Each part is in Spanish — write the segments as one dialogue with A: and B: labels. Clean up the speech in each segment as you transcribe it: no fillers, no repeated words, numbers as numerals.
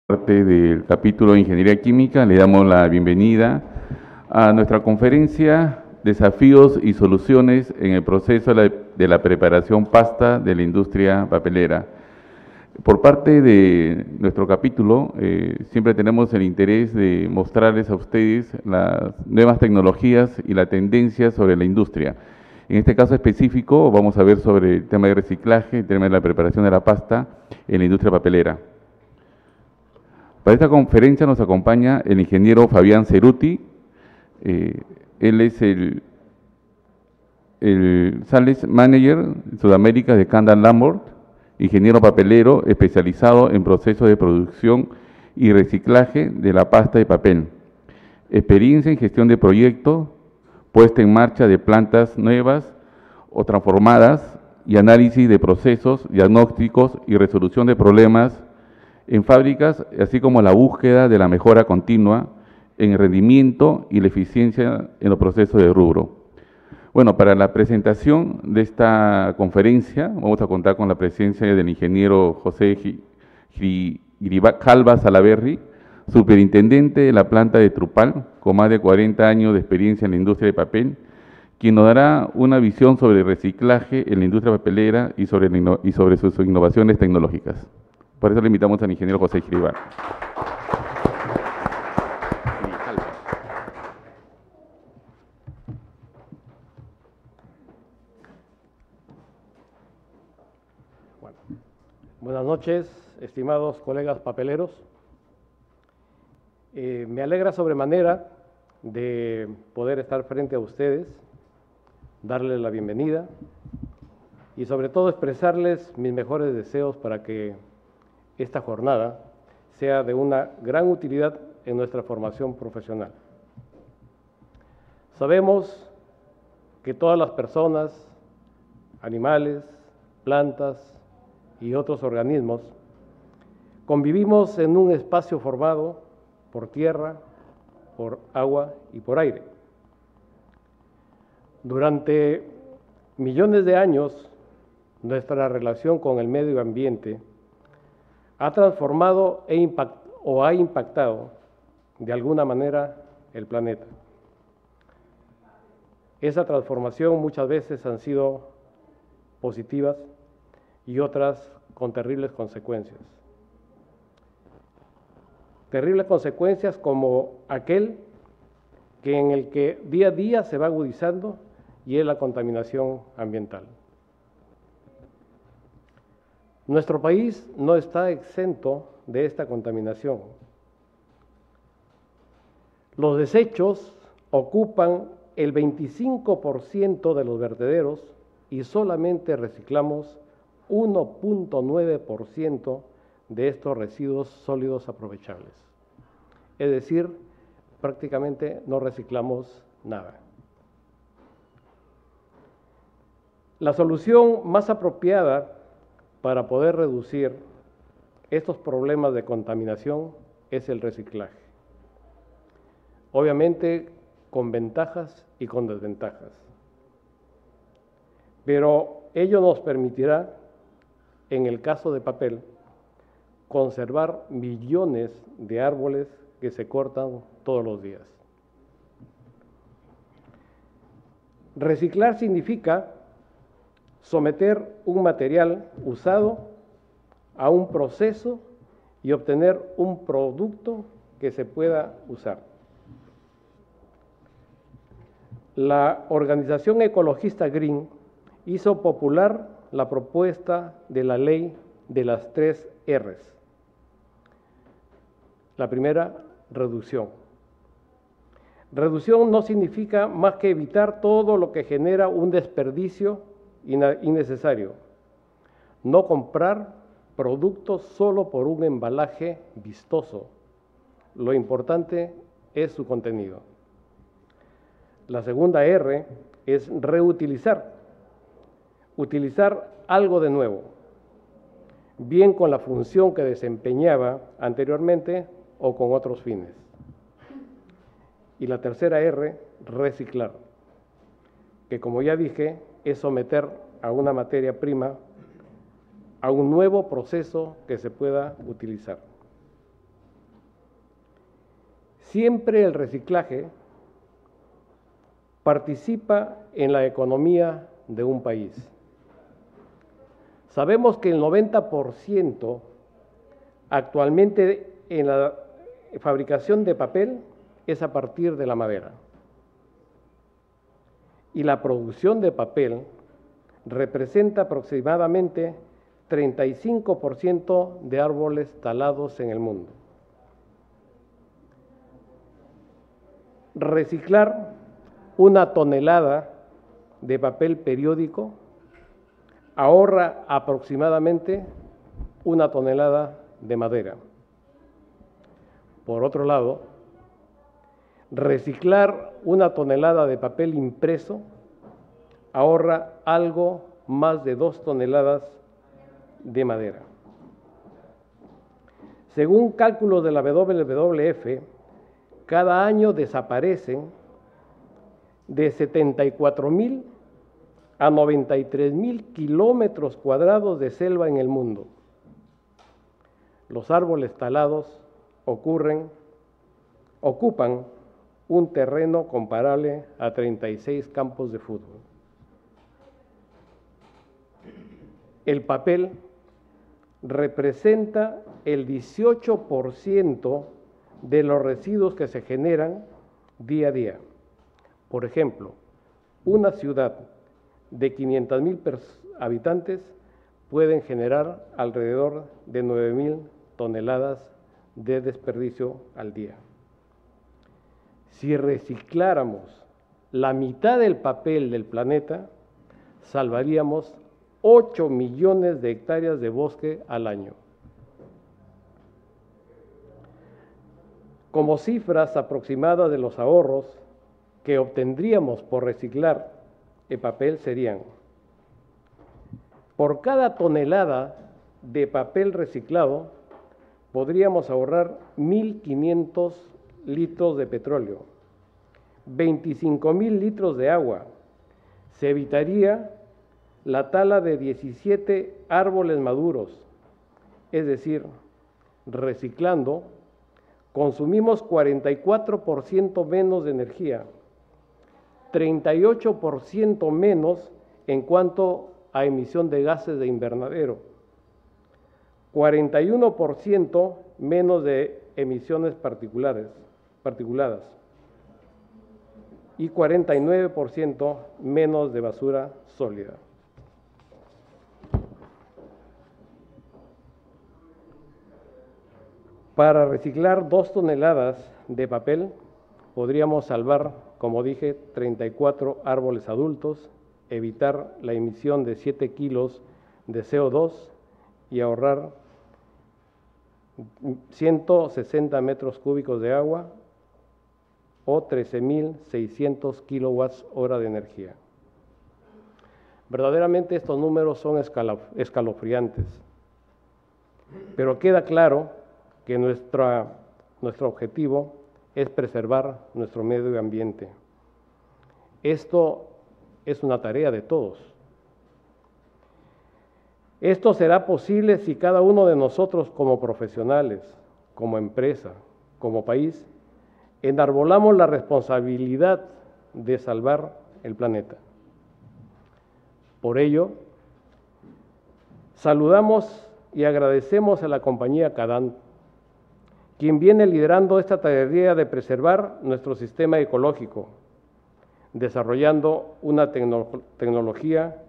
A: Parte del capítulo de Ingeniería Química, le damos la bienvenida a nuestra conferencia Desafíos y Soluciones en el proceso de la preparación pasta de la industria papelera. Por parte de nuestro capítulo, siempre tenemos el interés de mostrarles a ustedes las nuevas tecnologías y la tendencia sobre la industria. En este caso específico, vamos a ver sobre el tema de reciclaje, el tema de la preparación de la pasta en la industria papelera. Para esta conferencia nos acompaña el ingeniero Fabián Ceruti. Él es el Sales Manager Sudamérica de Candal Lambert, ingeniero papelero especializado en procesos de producción y reciclaje de la pasta de papel. Experiencia en gestión de proyectos, puesta en marcha de plantas nuevas o transformadas y análisis de procesos, diagnósticos y resolución de problemas en fábricas, así como la búsqueda de la mejora continua en el rendimiento y la eficiencia en los procesos de rubro. Bueno, para la presentación de esta conferencia vamos a contar con la presencia del ingeniero José Calva Salaverry, superintendente de la planta de Trupal, con más de 40 años de experiencia en la industria de papel, quien nos dará una visión sobre el reciclaje en la industria papelera y sobre sus innovaciones tecnológicas. Por eso le invitamos al ingeniero José Grijalva.
B: Bueno, buenas noches, estimados colegas papeleros. Me alegra sobremanera de poder estar frente a ustedes, darles la bienvenida y sobre todo expresarles mis mejores deseos para que esta jornada sea de una gran utilidad en nuestra formación profesional. Sabemos que todas las personas, animales, plantas y otros organismos convivimos en un espacio formado por tierra, por agua y por aire. Durante millones de años, nuestra relación con el medio ambiente ha transformado o ha impactado de alguna manera el planeta. Esa transformación muchas veces han sido positivas y otras con terribles consecuencias. Terribles consecuencias como aquel en el que día a día se va agudizando y es la contaminación ambiental. Nuestro país no está exento de esta contaminación. Los desechos ocupan el 25% de los vertederos y solamente reciclamos 1.9% de estos residuos sólidos aprovechables. Es decir, prácticamente no reciclamos nada. La solución más apropiada para poder reducir estos problemas de contaminación es el reciclaje. Obviamente con ventajas y con desventajas. Pero ello nos permitirá, en el caso de papel, conservar millones de árboles que se cortan todos los días. Reciclar significa someter un material usado a un proceso y obtener un producto que se pueda usar. La organización ecologista Green hizo popular la propuesta de la ley de las 3 R's. La primera, reducción. Reducción no significa más que evitar todo lo que genera un desperdicio innecesario. No comprar productos solo por un embalaje vistoso. Lo importante es su contenido. La segunda R es reutilizar. Utilizar algo de nuevo, bien con la función que desempeñaba anteriormente o con otros fines. Y la tercera R, reciclar, que como ya dije, es someter a una materia prima a un nuevo proceso que se pueda utilizar. Siempre el reciclaje participa en la economía de un país. Sabemos que el 90% actualmente en la fabricación de papel es a partir de la madera. Y la producción de papel representa aproximadamente 35% de árboles talados en el mundo. Reciclar una tonelada de papel periódico ahorra aproximadamente una tonelada de madera. Por otro lado, reciclar una tonelada de papel impreso ahorra algo más de 2 toneladas de madera. Según cálculos de la WWF, cada año desaparecen de 74,000 a 93,000 kilómetros cuadrados de selva en el mundo. Los árboles talados ocupan un terreno comparable a 36 campos de fútbol. El papel representa el 18% de los residuos que se generan día a día. Por ejemplo, una ciudad de 500,000 habitantes pueden generar alrededor de 9,000 toneladas de desperdicio al día. Si recicláramos la mitad del papel del planeta, salvaríamos 8 millones de hectáreas de bosque al año. Como cifras aproximadas de los ahorros que obtendríamos por reciclar el papel serían: por cada tonelada de papel reciclado podríamos ahorrar 1,500 litros de petróleo, 25,000 litros de agua. Se evitaría la tala de 17 árboles maduros, es decir, reciclando, consumimos 44% menos de energía, 38% menos en cuanto a emisión de gases de invernadero, 41% menos de emisiones particuladas y 49% menos de basura sólida. Para reciclar 2 toneladas de papel podríamos salvar, como dije, 34 árboles adultos, evitar la emisión de 7 kilos de CO2 y ahorrar 160 metros cúbicos de agua o 13,600 kilowatts hora de energía. Verdaderamente estos números son escalofriantes, pero queda claro que nuestro objetivo es preservar nuestro medio ambiente. Esto es una tarea de todos. Esto será posible si cada uno de nosotros como profesionales, como empresa, como país, enarbolamos la responsabilidad de salvar el planeta. Por ello, saludamos y agradecemos a la compañía Kadant, quien viene liderando esta tarea de preservar nuestro sistema ecológico, desarrollando una tecnología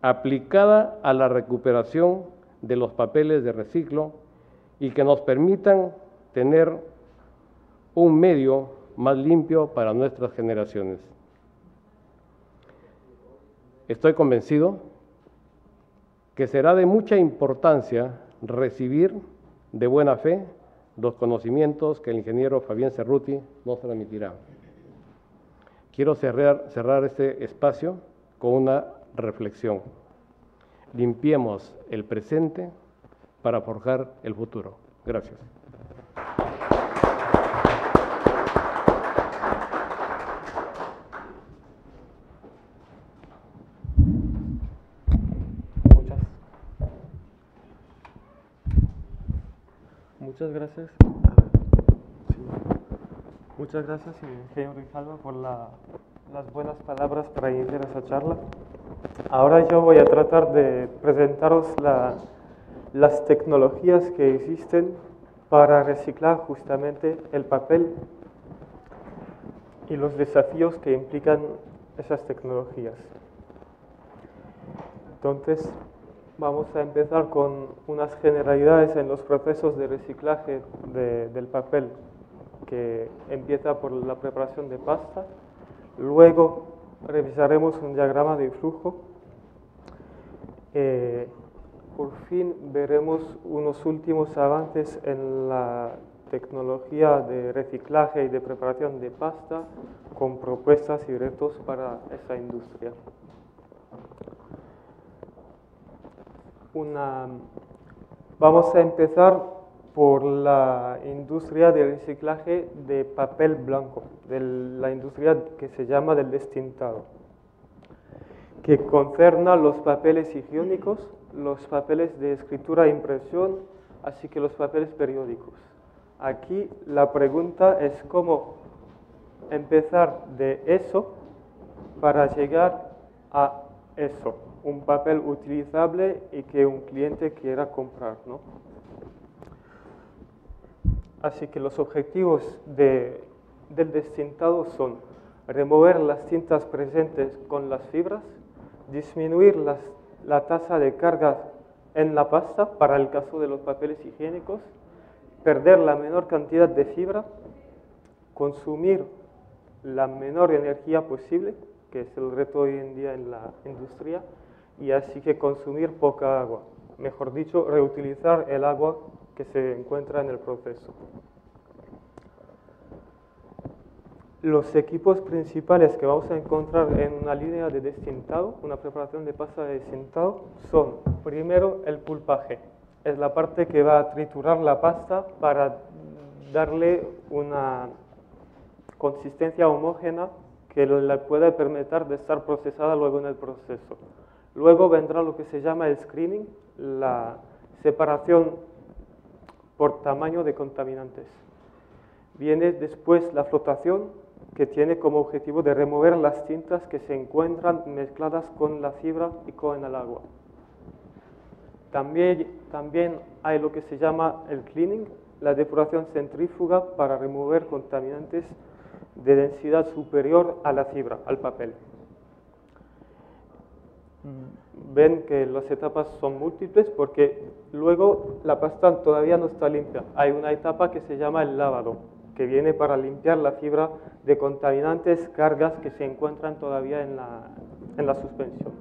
B: aplicada a la recuperación de los papeles de reciclo y que nos permitan tener un medio más limpio para nuestras generaciones. Estoy convencido que será de mucha importancia recibir de buena fe los conocimientos que el ingeniero Fabián Cerruti nos transmitirá. Quiero cerrar este espacio con una reflexión. Limpiemos el presente para forjar el futuro. Gracias.
C: Muchas gracias. Muchas gracias, ingeniero Grijalva, por las buenas palabras para iniciar esa charla. Ahora yo voy a tratar de presentaros las tecnologías que existen para reciclar justamente el papel y los desafíos que implican esas tecnologías. Entonces, vamos a empezar con unas generalidades en los procesos de reciclaje del papel, que empieza por la preparación de pasta. Luego revisaremos un diagrama de flujo. Por fin veremos unos últimos avances en la tecnología de reciclaje y de preparación de pasta con propuestas y retos para esa industria. Vamos a empezar por la industria de reciclaje de papel blanco, de la industria que se llama del destintado, que concerna los papeles higiénicos, los papeles de escritura e impresión, así que los papeles periódicos. Aquí la pregunta es cómo empezar de eso para llegar a eso, un papel utilizable y que un cliente quiera comprar, ¿no? Así que los objetivos del destintado son remover las tintas presentes con las fibras, disminuir la tasa de carga en la pasta para el caso de los papeles higiénicos, perder la menor cantidad de fibra, consumir la menor energía posible, que es el reto hoy en día en la industria, y así que consumir poca agua. Mejor dicho, reutilizar el agua que se encuentra en el proceso. Los equipos principales que vamos a encontrar en una línea de destintado, una preparación de pasta de destintado, son primero el pulpaje. Es la parte que va a triturar la pasta para darle una consistencia homogénea que le pueda permitir de estar procesada luego en el proceso. Luego vendrá lo que se llama el screening, la separación por tamaño de contaminantes. Viene después la flotación, que tiene como objetivo de remover las tintas que se encuentran mezcladas con la fibra y con el agua. También hay lo que se llama el cleaning, la depuración centrífuga para remover contaminantes de densidad superior a la fibra, al papel. Ven que las etapas son múltiples porque luego la pasta todavía no está limpia. Hay una etapa que se llama el lavado, que viene para limpiar la fibra de contaminantes, cargas que se encuentran todavía en la suspensión.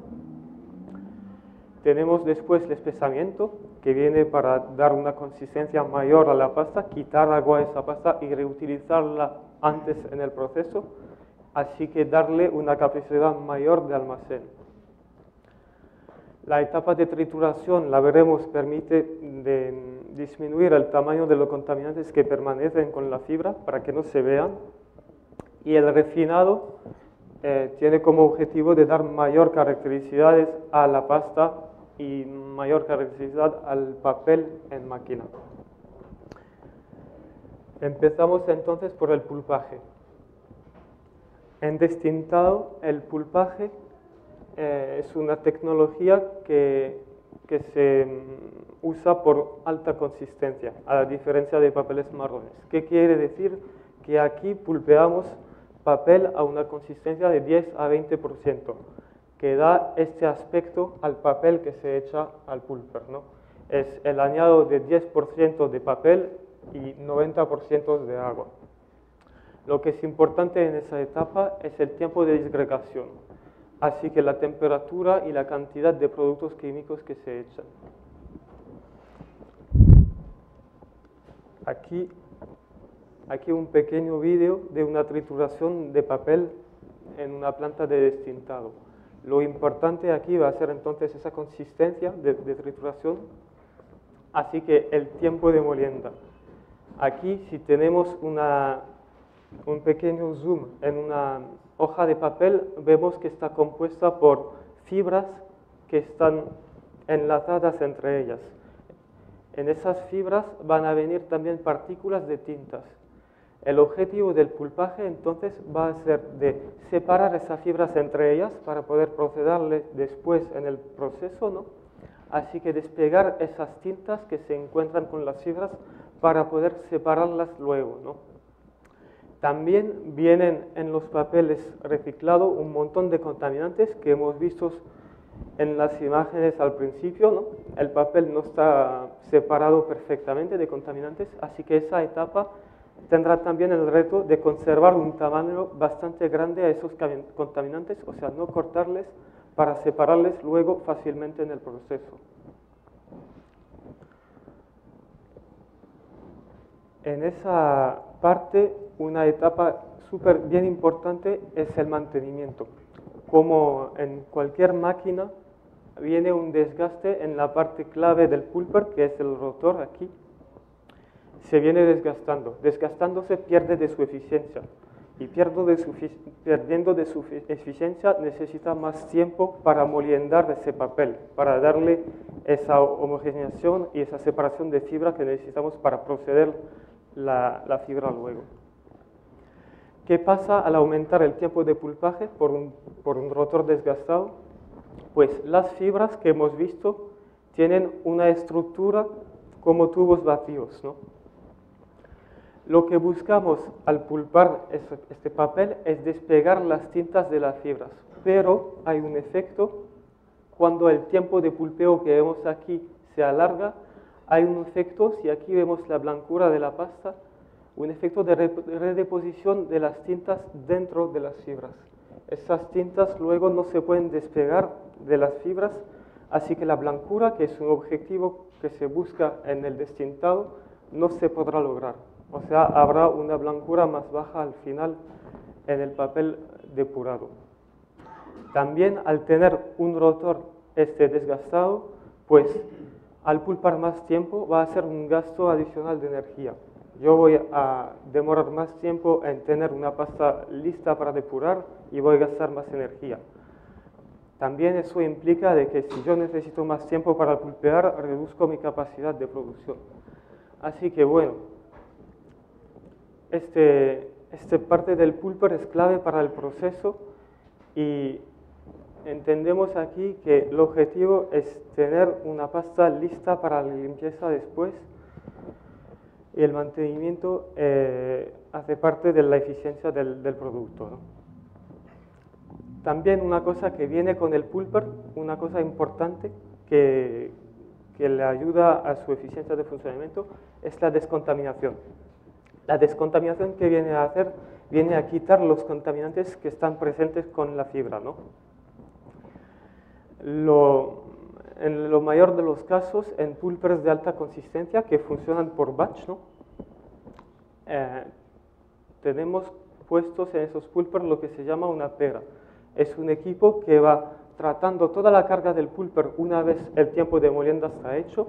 C: Tenemos después el espesamiento, que viene para dar una consistencia mayor a la pasta, quitar agua de esa pasta y reutilizarla antes en el proceso, así que darle una capacidad mayor de almacén. La etapa de trituración, la veremos, permite disminuir el tamaño de los contaminantes que permanecen con la fibra para que no se vean. Y el refinado tiene como objetivo de dar mayor caracteristicidades a la pasta y mayor caracteristicidad al papel en máquina. Empezamos entonces por el pulpaje. En destintado, el pulpaje es una tecnología que se usa por alta consistencia, a diferencia de papeles marrones. ¿Qué quiere decir? Que aquí pulpeamos papel a una consistencia de 10 a 20%, que da este aspecto al papel que se echa al pulper, ¿no? Es el añado de 10% de papel y 90% de agua. Lo que es importante en esa etapa es el tiempo de disgregación, así que la temperatura y la cantidad de productos químicos que se echan. Aquí un pequeño vídeo de una trituración de papel en una planta de destintado. Lo importante aquí va a ser entonces esa consistencia de trituración, así que el tiempo de molienda. Aquí si tenemos un pequeño zoom en una hoja de papel, vemos que está compuesta por fibras que están enlazadas entre ellas. En esas fibras van a venir también partículas de tintas. El objetivo del pulpaje entonces va a ser de separar esas fibras entre ellas para poder procederle después en el proceso, ¿no? Así que despegar esas tintas que se encuentran con las fibras para poder separarlas luego, ¿no? También vienen en los papeles reciclados un montón de contaminantes que hemos visto en las imágenes al principio, ¿no? El papel no está separado perfectamente de contaminantes, así que esa etapa tendrá también el reto de conservar un tamaño bastante grande a esos contaminantes, o sea, no cortarles para separarles luego fácilmente en el proceso. En esa parte, una etapa súper bien importante es el mantenimiento. Como en cualquier máquina, viene un desgaste en la parte clave del pulper, que es el rotor aquí. Se viene desgastando. Desgastándose pierde de su eficiencia. Y perdiendo de su eficiencia necesita más tiempo para moliendar ese papel, para darle esa homogeneización y esa separación de fibra que necesitamos para proceder la fibra luego. ¿Qué pasa al aumentar el tiempo de pulpaje por un rotor desgastado? Pues las fibras que hemos visto tienen una estructura como tubos vacíos, ¿no? Lo que buscamos al pulpar este papel es despegar las tintas de las fibras, pero hay un efecto. Cuando el tiempo de pulpeo que vemos aquí se alarga, hay un efecto, si aquí vemos la blancura de la pasta, un efecto de redeposición de las tintas dentro de las fibras. Esas tintas luego no se pueden despegar de las fibras, así que la blancura, que es un objetivo que se busca en el destintado, no se podrá lograr. O sea, habrá una blancura más baja al final en el papel depurado. También al tener un rotor desgastado, pues al pulpar más tiempo va a ser un gasto adicional de energía. Yo voy a demorar más tiempo en tener una pasta lista para depurar y voy a gastar más energía. También eso implica de que si yo necesito más tiempo para pulpear, reduzco mi capacidad de producción. Así que bueno, esta parte del pulper es clave para el proceso y entendemos aquí que el objetivo es tener una pasta lista para la limpieza después y el mantenimiento hace parte de la eficiencia del producto, ¿no? También una cosa que viene con el pulper, una cosa importante que le ayuda a su eficiencia de funcionamiento es la descontaminación. La descontaminación que viene a hacer, viene a quitar los contaminantes que están presentes con la fibra, ¿no? En lo mayor de los casos, en pulpers de alta consistencia que funcionan por batch, ¿no? Tenemos puestos en esos pulpers lo que se llama una pera. Es un equipo que va tratando toda la carga del pulper una vez el tiempo de molienda está hecho,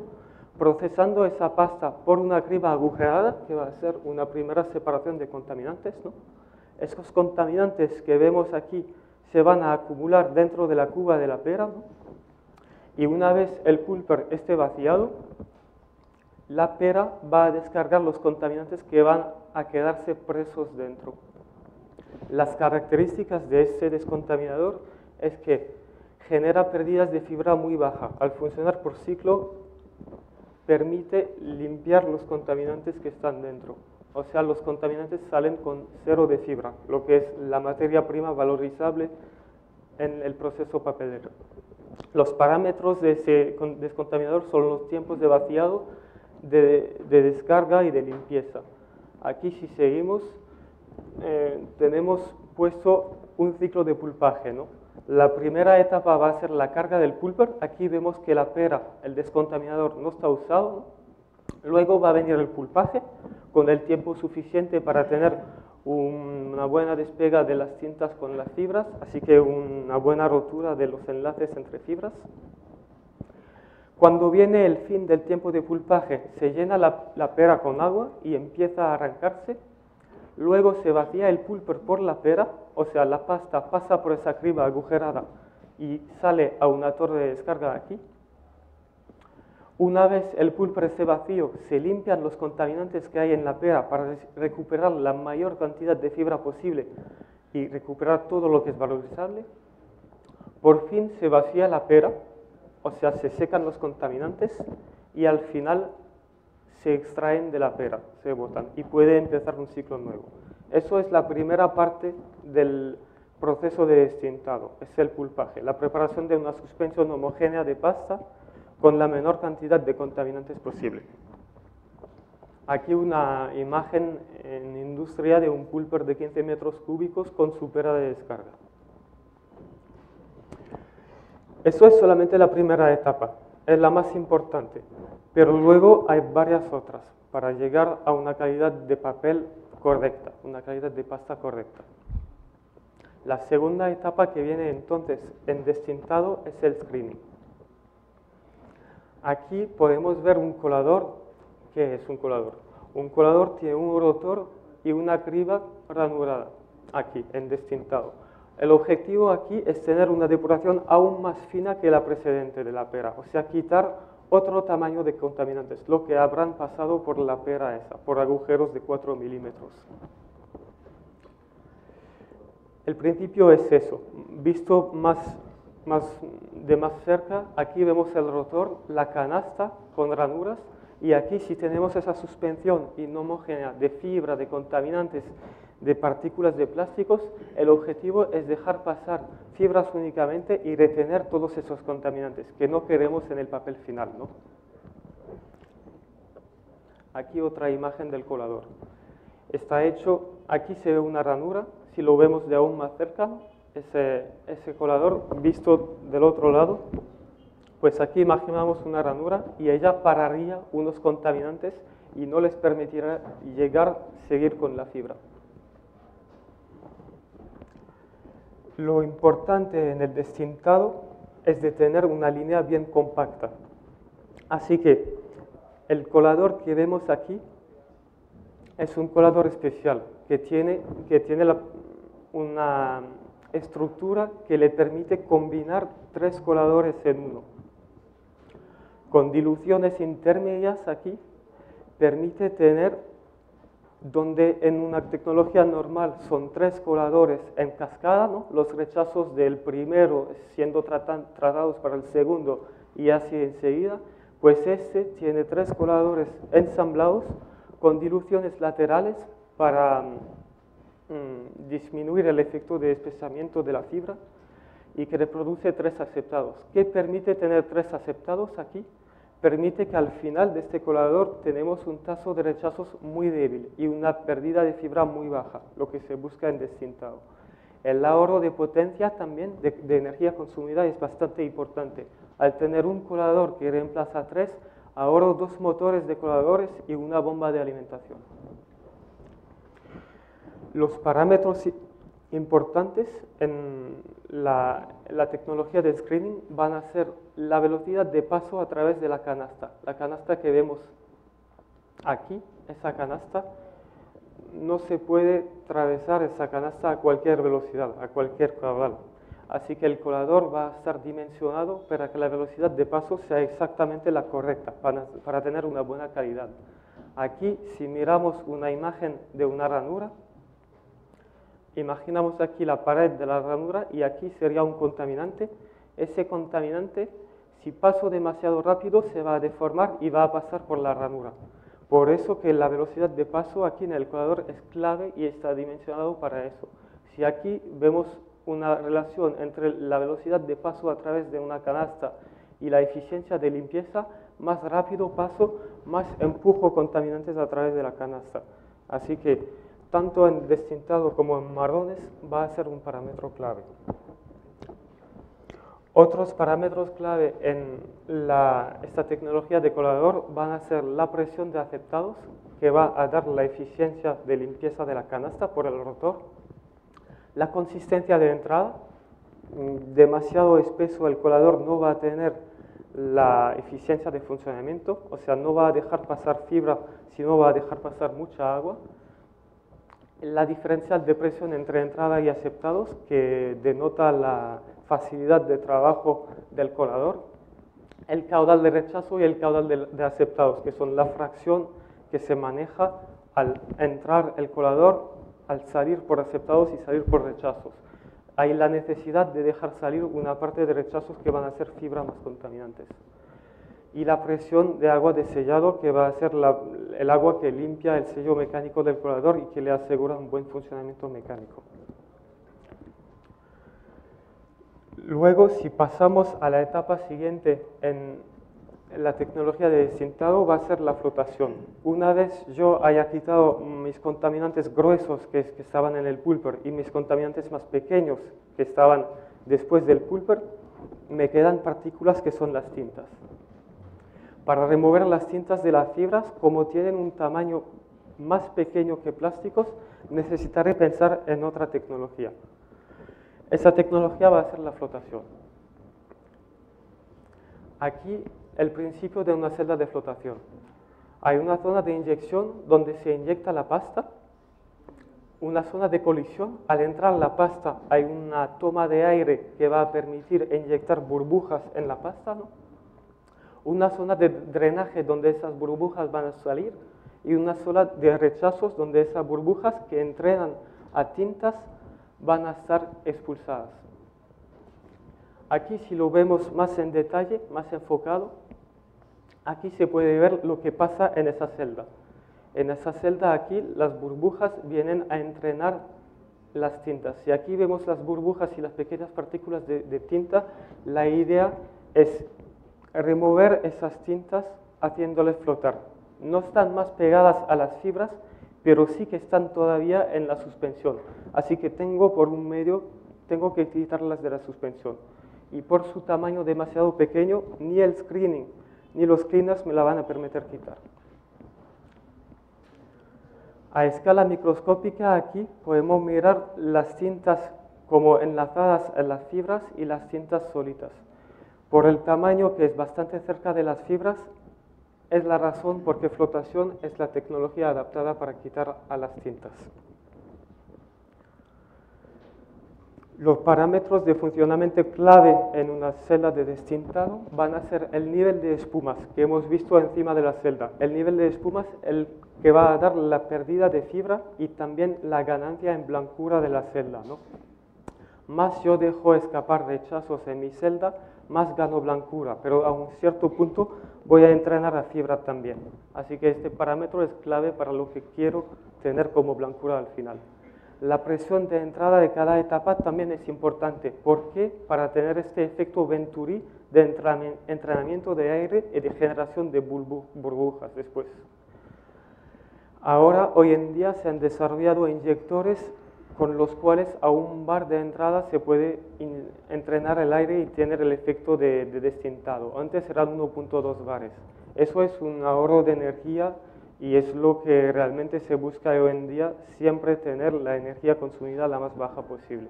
C: procesando esa pasta por una criba agujerada, que va a ser una primera separación de contaminantes, ¿no? Esos contaminantes que vemos aquí se van a acumular dentro de la cuba de la pera, ¿no? Y una vez el pulper esté vaciado, la pera va a descargar los contaminantes que van a quedarse presos dentro. Las características de este descontaminador es que genera pérdidas de fibra muy baja. Al funcionar por ciclo, permite limpiar los contaminantes que están dentro. O sea, los contaminantes salen con cero de fibra, lo que es la materia prima valorizable en el proceso papelero. Los parámetros de ese descontaminador son los tiempos de vaciado, de descarga y de limpieza. Aquí si seguimos, tenemos puesto un ciclo de pulpaje, ¿no? La primera etapa va a ser la carga del pulper. Aquí vemos que la pera, el descontaminador, no está usado, ¿no? Luego va a venir el pulpaje con el tiempo suficiente para tener una buena despega de las tintas con las fibras, así que una buena rotura de los enlaces entre fibras. Cuando viene el fin del tiempo de pulpaje, se llena la pera con agua y empieza a arrancarse. Luego se vacía el pulper por la pera, o sea, la pasta pasa por esa criba agujerada y sale a una torre de descarga aquí. Una vez el pulper esté vacío, se limpian los contaminantes que hay en la pera para recuperar la mayor cantidad de fibra posible y recuperar todo lo que es valorizable. Por fin se vacía la pera, o sea, se secan los contaminantes y al final se extraen de la pera, se botan y puede empezar un ciclo nuevo. Eso es la primera parte del proceso de destintado, es el pulpaje, la preparación de una suspensión homogénea de pasta con la menor cantidad de contaminantes posible. Aquí una imagen en industria de un pulper de 15 metros cúbicos con su pera de descarga. Eso es solamente la primera etapa, es la más importante, pero luego hay varias otras para llegar a una calidad de papel correcta, una calidad de pasta correcta. La segunda etapa que viene entonces en destintado es el screening. Aquí podemos ver un colador. ¿Qué es un colador? Un colador tiene un rotor y una criba ranurada, aquí en destintado. El objetivo aquí es tener una depuración aún más fina que la precedente de la pera, o sea, quitar otro tamaño de contaminantes, lo que habrán pasado por la pera esa, por agujeros de 4 milímetros. El principio es eso, visto de más cerca, aquí vemos el rotor, la canasta con ranuras, y aquí si tenemos esa suspensión inhomogénea de fibra, de contaminantes, de partículas de plásticos, el objetivo es dejar pasar fibras únicamente y retener todos esos contaminantes que no queremos en el papel final, ¿no? Aquí otra imagen del colador. Está hecho, aquí se ve una ranura, si lo vemos de aún más cerca, ese colador visto del otro lado, pues aquí imaginamos una ranura y ella pararía unos contaminantes y no les permitirá seguir con la fibra. Lo importante en el destintado es de tener una línea bien compacta. Así que el colador que vemos aquí es un colador especial que tiene una estructura que le permite combinar 3 coladores en uno. Con diluciones intermedias aquí permite tener, donde en una tecnología normal son 3 coladores en cascada, ¿no? Los rechazos del primero siendo tratados para el segundo y así enseguida, pues este tiene 3 coladores ensamblados con diluciones laterales para disminuir el efecto de espesamiento de la fibra y que reproduce 3 aceptados. ¿Qué permite tener 3 aceptados aquí? Permite que al final de este colador tenemos un tazo de rechazos muy débil y una pérdida de fibra muy baja, lo que se busca en destintado. El ahorro de potencia también, de energía consumida, es bastante importante. Al tener un colador que reemplaza 3, ahorro 2 motores de coladores y una bomba de alimentación. Los parámetros importantes en la tecnología de screening van a ser la velocidad de paso a través de la canasta. La canasta que vemos aquí, esa canasta, no se puede atravesar esa canasta a cualquier velocidad, a cualquier caudal. Así que el colador va a estar dimensionado para que la velocidad de paso sea exactamente la correcta, para tener una buena calidad. Aquí, si miramos una imagen de una ranura, imaginamos aquí la pared de la ranura y aquí sería un contaminante. Ese contaminante, si paso demasiado rápido, se va a deformar y va a pasar por la ranura. Por eso que la velocidad de paso aquí en el colador es clave y está dimensionado para eso. Si aquí vemos una relación entre la velocidad de paso a través de una canasta y la eficiencia de limpieza, más rápido paso, más empujo contaminantes a través de la canasta. Así que tanto en destintado como en marrones va a ser un parámetro clave. Otros parámetros clave en esta tecnología de colador van a ser la presión de aceptados, que va a dar la eficiencia de limpieza de la canasta por el rotor, la consistencia de entrada. Demasiado espeso el colador no va a tener la eficiencia de funcionamiento, o sea, no va a dejar pasar fibra, sino va a dejar pasar mucha agua. La diferencial de presión entre entrada y aceptados, que denota la facilidad de trabajo del colador. el caudal de rechazo y el caudal de aceptados, que son la fracción que se maneja al entrar el colador, al salir por aceptados y salir por rechazos. Hay la necesidad de dejar salir una parte de rechazos que van a ser fibras más contaminantes. Y la presión de agua de sellado, que va a ser el agua que limpia el sello mecánico del colador y que le asegura un buen funcionamiento mecánico. Luego, si pasamos a la etapa siguiente en la tecnología de destintado, va a ser la flotación. Una vez yo haya quitado mis contaminantes gruesos que estaban en el pulper y mis contaminantes más pequeños que estaban después del pulper, me quedan partículas que son las tintas. Para remover las tintas de las fibras, como tienen un tamaño más pequeño que plásticos, necesitaré pensar en otra tecnología. Esa tecnología va a ser la flotación. Aquí el principio de una celda de flotación. Hay una zona de inyección donde se inyecta la pasta, una zona de colisión. Al entrar la pasta hay una toma de aire que va a permitir inyectar burbujas en la pasta, ¿no? Una zona de drenaje donde esas burbujas van a salir y una zona de rechazos donde esas burbujas que entrenan a tintas van a estar expulsadas. Aquí, si lo vemos más en detalle, más enfocado, aquí se puede ver lo que pasa en esa celda. En esa celda aquí las burbujas vienen a entrenar las tintas. Si aquí vemos las burbujas y las pequeñas partículas de tinta, la idea es remover esas tintas haciéndoles flotar. No están más pegadas a las fibras, pero sí que están todavía en la suspensión. Así que por un medio, tengo que quitarlas de la suspensión. Y por su tamaño demasiado pequeño, ni el screening ni los cleaners me la van a permitir quitar. A escala microscópica aquí podemos mirar las tintas como enlazadas en las fibras y las tintas solitas. Por el tamaño que es bastante cerca de las fibras, es la razón por qué flotación es la tecnología adaptada para quitar a las tintas. Los parámetros de funcionamiento clave en una celda de destintado van a ser el nivel de espumas que hemos visto encima de la celda. El nivel de espumas es el que va a dar la pérdida de fibra y también la ganancia en blancura de la celda, ¿no? Más yo dejo escapar rechazos en mi celda, más gano blancura, pero a un cierto punto voy a entrenar a fibra también. Así que este parámetro es clave para lo que quiero tener como blancura al final. La presión de entrada de cada etapa también es importante. ¿Por qué? Para tener este efecto Venturi de entrenamiento de aire y de generación de burbujas después. Ahora, hoy en día, se han desarrollado inyectores con los cuales a un bar de entrada se puede entrenar el aire y tener el efecto de destintado. Antes eran 1.2 bares. Eso es un ahorro de energía y es lo que realmente se busca hoy en día, siempre tener la energía consumida la más baja posible.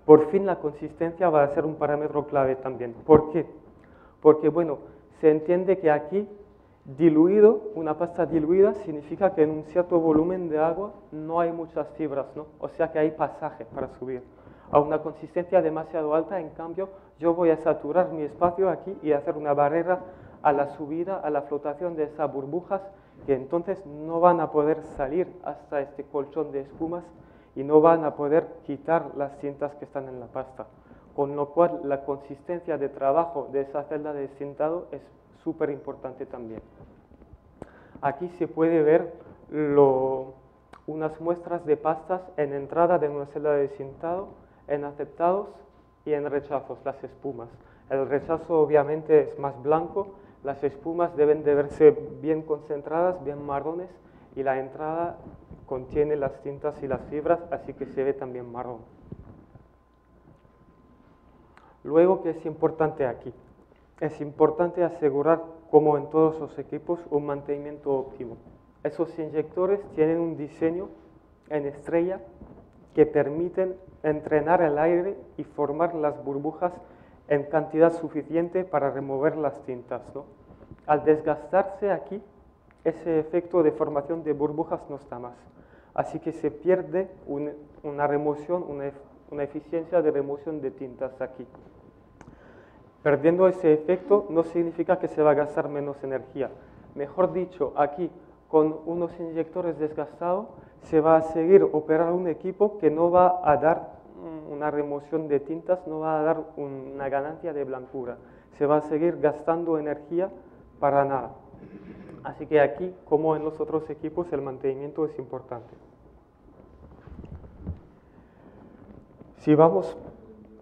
C: Por fin, la consistencia va a ser un parámetro clave también. ¿Por qué? Porque, bueno, se entiende que aquí diluido, una pasta diluida significa que en un cierto volumen de agua no hay muchas fibras, ¿no? O sea que hay pasaje para subir. A una consistencia demasiado alta, en cambio, yo voy a saturar mi espacio aquí y hacer una barrera a la subida, a la flotación de esas burbujas, que entonces no van a poder salir hasta este colchón de espumas y no van a poder quitar las tintas que están en la pasta. Con lo cual, la consistencia de trabajo de esa celda de destintado es súper importante también. Aquí se puede ver unas muestras de pastas en entrada de una celda de destintado, en aceptados y en rechazos, las espumas. El rechazo obviamente es más blanco, las espumas deben de verse bien concentradas, bien marrones, y la entrada contiene las tintas y las fibras, así que se ve también marrón. Luego, ¿qué es importante aquí? Es importante asegurar, como en todos los equipos, un mantenimiento óptimo. Esos inyectores tienen un diseño en estrella que permiten entrenar el aire y formar las burbujas en cantidad suficiente para remover las tintas, ¿no? Al desgastarse aquí, ese efecto de formación de burbujas no está más. Así que se pierde una remoción, una eficiencia de remoción de tintas aquí. Perdiendo ese efecto no significa que se va a gastar menos energía. Mejor dicho, aquí con unos inyectores desgastados se va a seguir operando un equipo que no va a dar una remoción de tintas, no va a dar una ganancia de blancura. Se va a seguir gastando energía para nada. Así que aquí, como en los otros equipos, el mantenimiento es importante.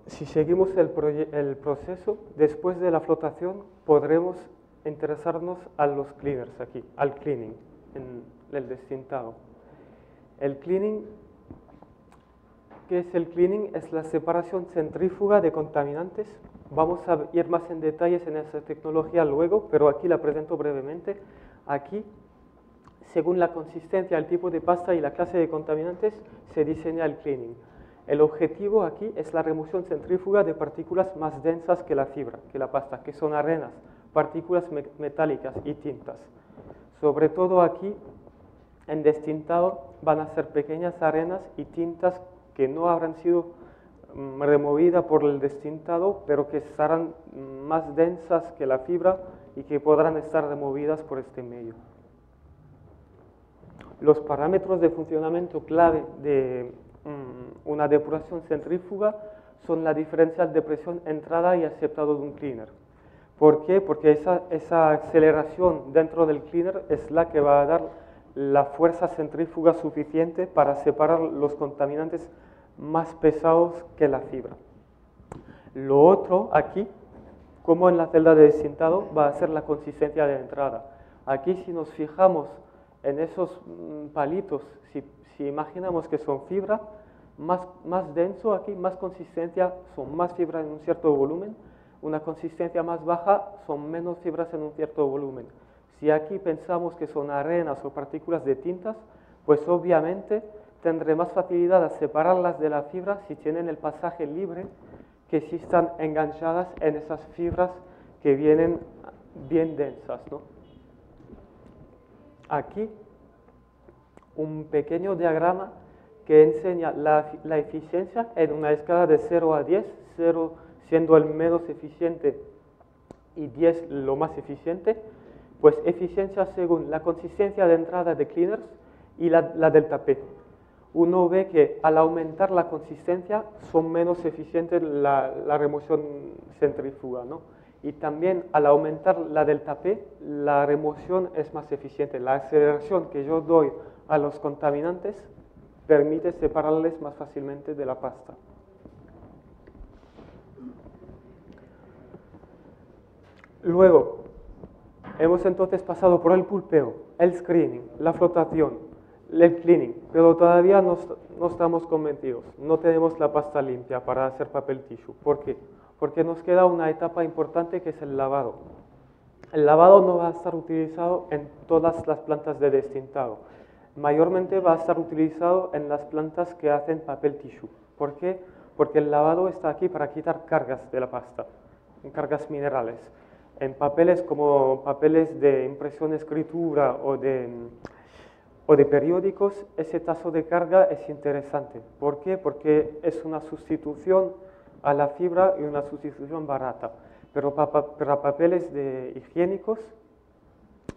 C: Si seguimos el proceso, después de la flotación podremos interesarnos a los cleaners aquí, al cleaning, en el destintado. El cleaning, ¿qué es el cleaning? Es la separación centrífuga de contaminantes. Vamos a ir más en detalles en esa tecnología luego, pero aquí la presento brevemente. Aquí, según la consistencia, el tipo de pasta y la clase de contaminantes, se diseña el cleaning. El objetivo aquí es la remoción centrífuga de partículas más densas que la fibra, que la pasta, que son arenas, partículas metálicas y tintas. Sobre todo aquí, en destintado, van a ser pequeñas arenas y tintas que no habrán sido removidas por el destintado, pero que estarán más densas que la fibra y que podrán estar removidas por este medio. Los parámetros de funcionamiento clave de una depuración centrífuga son la diferencial de presión entrada y aceptado de un cleaner. ¿Por qué? Porque esa aceleración dentro del cleaner es la que va a dar la fuerza centrífuga suficiente para separar los contaminantes más pesados que la fibra. Lo otro aquí, como en la celda de destintado, va a ser la consistencia de entrada. Aquí, si nos fijamos en esos palitos, si imaginamos que son fibra, más denso aquí, más consistencia, son más fibras en un cierto volumen. Una consistencia más baja, son menos fibras en un cierto volumen. Si aquí pensamos que son arenas o partículas de tintas, pues obviamente tendré más facilidad a separarlas de la fibra si tienen el pasaje libre, que si están enganchadas en esas fibras que vienen bien densas, ¿no? Aquí un pequeño diagrama que enseña la eficiencia en una escala de 0 a 10, 0 siendo el menos eficiente y 10 lo más eficiente, pues eficiencia según la consistencia de entrada de cleaners y la delta P. Uno ve que al aumentar la consistencia son menos eficientes la remoción centrífuga, ¿no? Y también al aumentar la delta P, la remoción es más eficiente. La aceleración que yo doy a los contaminantes permite separarles más fácilmente de la pasta. Luego, hemos entonces pasado por el pulpeo, el screening, la flotación, el cleaning, pero todavía no estamos convencidos. No tenemos la pasta limpia para hacer papel tissue. ¿Por qué? Porque nos queda una etapa importante que es el lavado. El lavado no va a estar utilizado en todas las plantas de destintado. Mayormente va a estar utilizado en las plantas que hacen papel tissue. ¿Por qué? Porque el lavado está aquí para quitar cargas de la pasta, cargas minerales. En papeles como papeles de impresión escritura o de periódicos, ese taso de carga es interesante. ¿Por qué? Porque es una sustitución a la fibra y una sustitución barata. Pero para papeles higiénicos,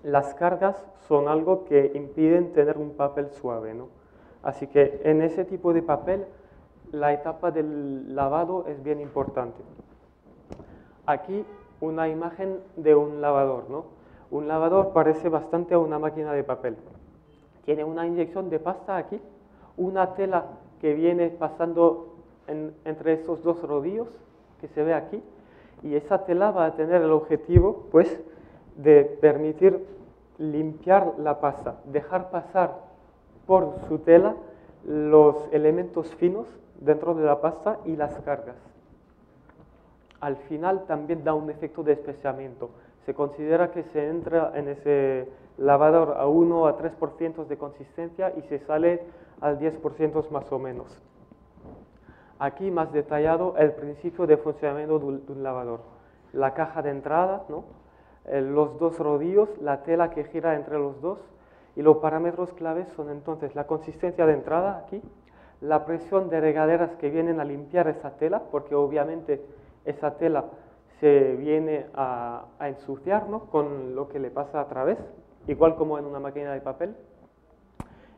C: las cargas son algo que impiden tener un papel suave, ¿no? Así que en ese tipo de papel, la etapa del lavado es bien importante. Aquí una imagen de un lavador, ¿no? Un lavador parece bastante a una máquina de papel. Tiene una inyección de pasta aquí, una tela que viene pasando entre estos dos rodillos que se ve aquí, y esa tela va a tener el objetivo, pues, de permitir limpiar la pasta, dejar pasar por su tela los elementos finos dentro de la pasta y las cargas. Al final también da un efecto de especiamiento. Se considera que se entra en ese lavador a 1 a 3% de consistencia y se sale al 10% más o menos. Aquí más detallado el principio de funcionamiento de un lavador. La caja de entrada, ¿no? Los dos rodillos, la tela que gira entre los dos, y los parámetros claves son entonces la consistencia de entrada aquí, la presión de regaderas que vienen a limpiar esa tela, porque obviamente esa tela se viene a ensuciar, ¿no?, con lo que le pasa a través, igual como en una máquina de papel.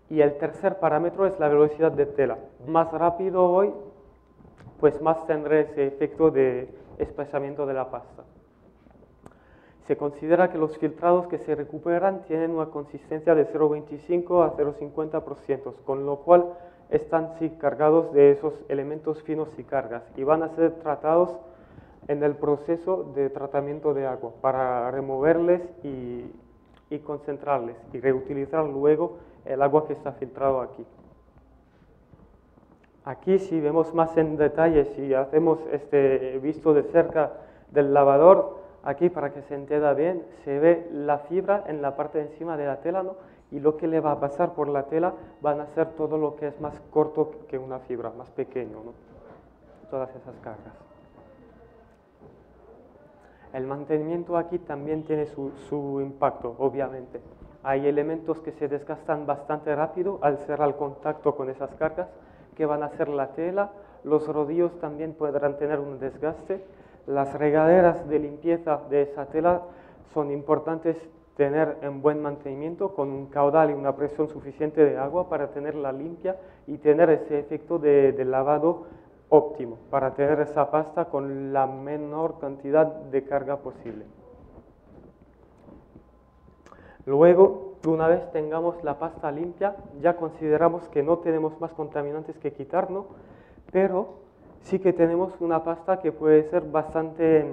C: Y el tercer parámetro es la velocidad de tela. Más rápido voy, pues más tendré ese efecto de espesamiento de la pasta. Se considera que los filtrados que se recuperan tienen una consistencia de 0,25 a 0,50%, con lo cual están sí cargados de esos elementos finos y cargas, y van a ser tratados en el proceso de tratamiento de agua para removerles y concentrarles y reutilizar luego el agua que está filtrado aquí. Aquí, si vemos más en detalle, si hacemos este visto de cerca del lavador, aquí para que se entienda bien, se ve la fibra en la parte de encima de la tela, ¿no?, y lo que le va a pasar por la tela van a ser todo lo que es más corto que una fibra, más pequeño, ¿no?, todas esas cargas. El mantenimiento aquí también tiene su impacto, obviamente. Hay elementos que se desgastan bastante rápido al ser al contacto con esas cargas, que van a ser la tela. Los rodillos también podrán tener un desgaste. Las regaderas de limpieza de esa tela son importantes tener en buen mantenimiento, con un caudal y una presión suficiente de agua para tenerla limpia y tener ese efecto de lavado óptimo, para tener esa pasta con la menor cantidad de carga posible. Luego, una vez tengamos la pasta limpia, ya consideramos que no tenemos más contaminantes que quitar, ¿no?, pero sí que tenemos una pasta que puede ser bastante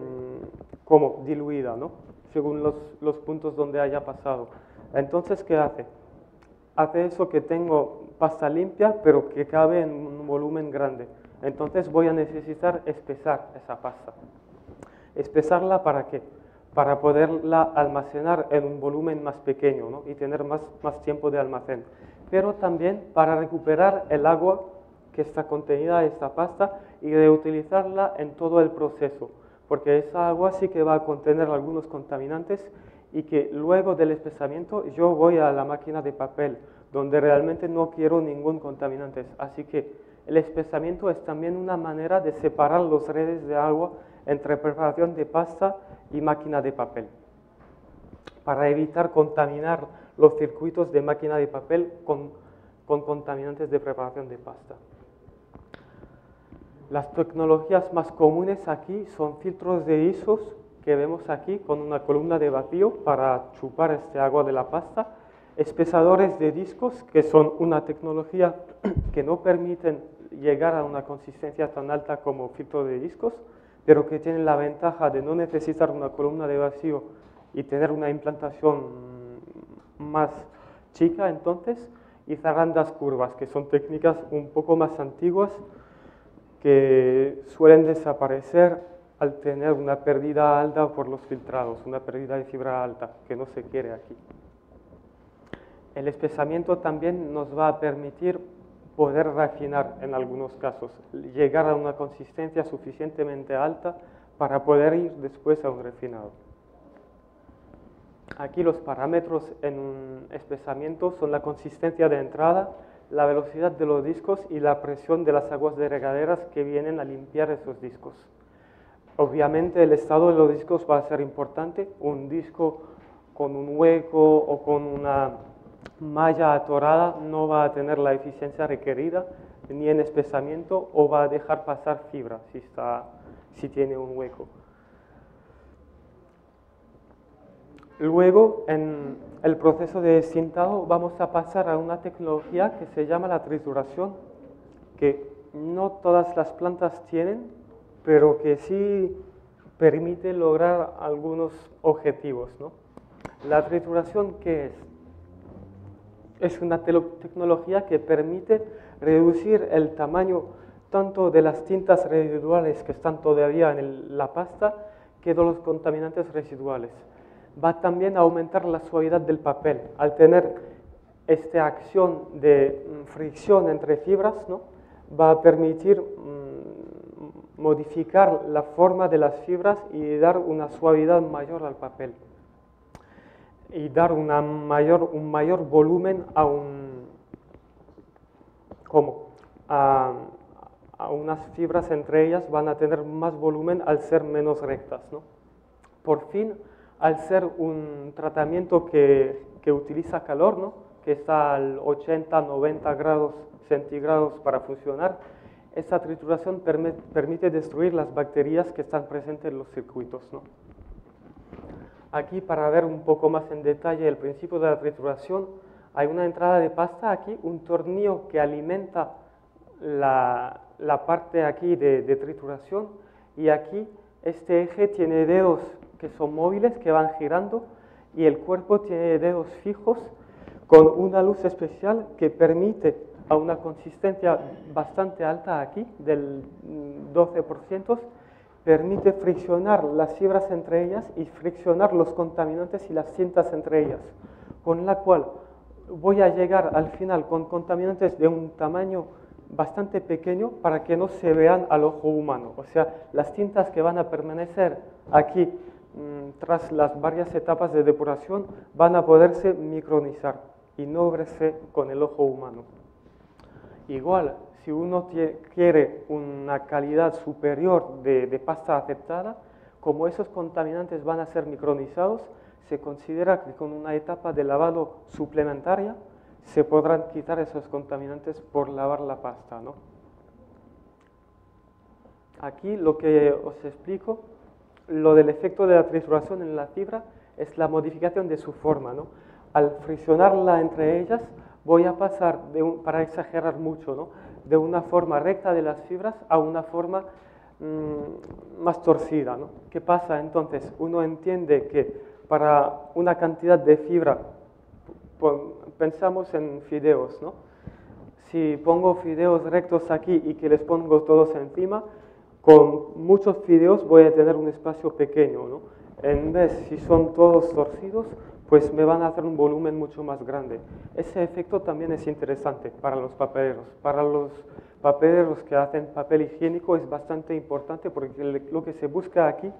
C: como diluida, ¿no?, según los puntos donde haya pasado. Entonces, ¿qué hace? Hace eso que tengo pasta limpia, pero que cabe en un volumen grande. Entonces voy a necesitar espesar esa pasta. ¿Espesarla para qué? Para poderla almacenar en un volumen más pequeño, ¿no?, y tener más tiempo de almacén. Pero también para recuperar el agua que está contenida en esta pasta y reutilizarla en todo el proceso, porque esa agua sí que va a contener algunos contaminantes y que luego del espesamiento yo voy a la máquina de papel, donde realmente no quiero ningún contaminante. Así que el espesamiento es también una manera de separar los redes de agua entre preparación de pasta y máquina de papel, para evitar contaminar los circuitos de máquina de papel con contaminantes de preparación de pasta. Las tecnologías más comunes aquí son filtros de ISOs, que vemos aquí con una columna de vacío para chupar este agua de la pasta, espesadores de discos, que son una tecnología que no permiten llegar a una consistencia tan alta como filtro de discos, pero que tienen la ventaja de no necesitar una columna de vacío y tener una implantación más chica entonces, y zarandas curvas, que son técnicas un poco más antiguas que suelen desaparecer al tener una pérdida alta por los filtrados, una pérdida de fibra alta, que no se quiere aquí. El espesamiento también nos va a permitir poder refinar en algunos casos, llegar a una consistencia suficientemente alta para poder ir después a un refinado. Aquí los parámetros en un espesamiento son la consistencia de entrada, la velocidad de los discos y la presión de las aguas de regaderas que vienen a limpiar esos discos. Obviamente el estado de los discos va a ser importante. Un disco con un hueco o con una malla atorada no va a tener la eficiencia requerida ni en espesamiento, o va a dejar pasar fibra si tiene un hueco. Luego, en el proceso de cintado vamos a pasar a una tecnología que se llama la trituración, que no todas las plantas tienen, pero que sí permite lograr algunos objetivos, ¿no? La trituración, ¿qué es? Es una tecnología que permite reducir el tamaño tanto de las tintas residuales que están todavía en la pasta, que de los contaminantes residuales. Va también a aumentar la suavidad del papel. Al tener esta acción de fricción entre fibras, ¿no?, va a permitir modificar la forma de las fibras y dar una suavidad mayor al papel, y dar un mayor volumen a algunas fibras entre ellas van a tener más volumen al ser menos rectas, ¿no? Por fin, al ser un tratamiento que utiliza calor, ¿no? Que está al 80-90 grados centígrados para funcionar, esta trituración permite destruir las bacterias que están presentes en los circuitos, ¿no? Aquí, para ver un poco más en detalle el principio de la trituración, hay una entrada de pasta aquí, un tornillo que alimenta la parte aquí de trituración, y aquí este eje tiene dedos que son móviles, que van girando, y el cuerpo tiene dedos fijos con una luz especial que permite a una consistencia bastante alta aquí, del 12%, permite friccionar las fibras entre ellas y friccionar los contaminantes y las cintas entre ellas, con la cual voy a llegar al final con contaminantes de un tamaño bastante pequeño para que no se vean al ojo humano. O sea, las tintas que van a permanecer aquí tras las varias etapas de depuración van a poderse micronizar y no verse con el ojo humano. Igual, si uno quiere una calidad superior de pasta aceptada, como esos contaminantes van a ser micronizados, se considera que con una etapa de lavado suplementaria se podrán quitar esos contaminantes por lavar la pasta, ¿no? Aquí lo que os explico, lo del efecto de la trituración en la fibra, es la modificación de su forma, ¿no? Al friccionarla entre ellas, voy a pasar, para exagerar mucho, ¿no?, de una forma recta de las fibras a una forma más torcida, ¿no? ¿Qué pasa entonces? Uno entiende que para una cantidad de fibra, pensamos en fideos, ¿no? Si pongo fideos rectos aquí y que les pongo todos encima, con muchos fideos voy a tener un espacio pequeño, ¿no? En vez, si son todos torcidos, pues me van a hacer un volumen mucho más grande. Ese efecto también es interesante para los papeleros. Para los papeleros que hacen papel higiénico es bastante importante porque lo que se busca aquí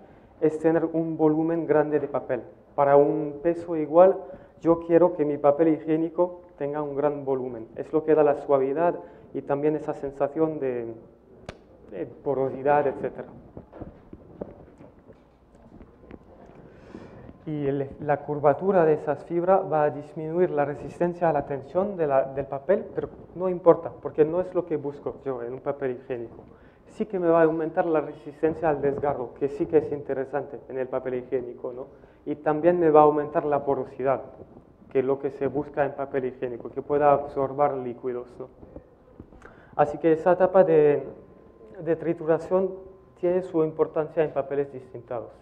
C: es tener un volumen grande de papel. Para un peso igual, yo quiero que mi papel higiénico tenga un gran volumen. Es lo que da la suavidad y también esa sensación de porosidad, etc. Y la curvatura de esas fibras va a disminuir la resistencia a la tensión del papel, pero no importa, porque no es lo que busco yo en un papel higiénico. Sí que me va a aumentar la resistencia al desgarro, que sí que es interesante en el papel higiénico, ¿no? Y también me va a aumentar la porosidad, que es lo que se busca en papel higiénico, que pueda absorber líquidos, ¿no? Así que esa etapa de trituración tiene su importancia en papeles distintados.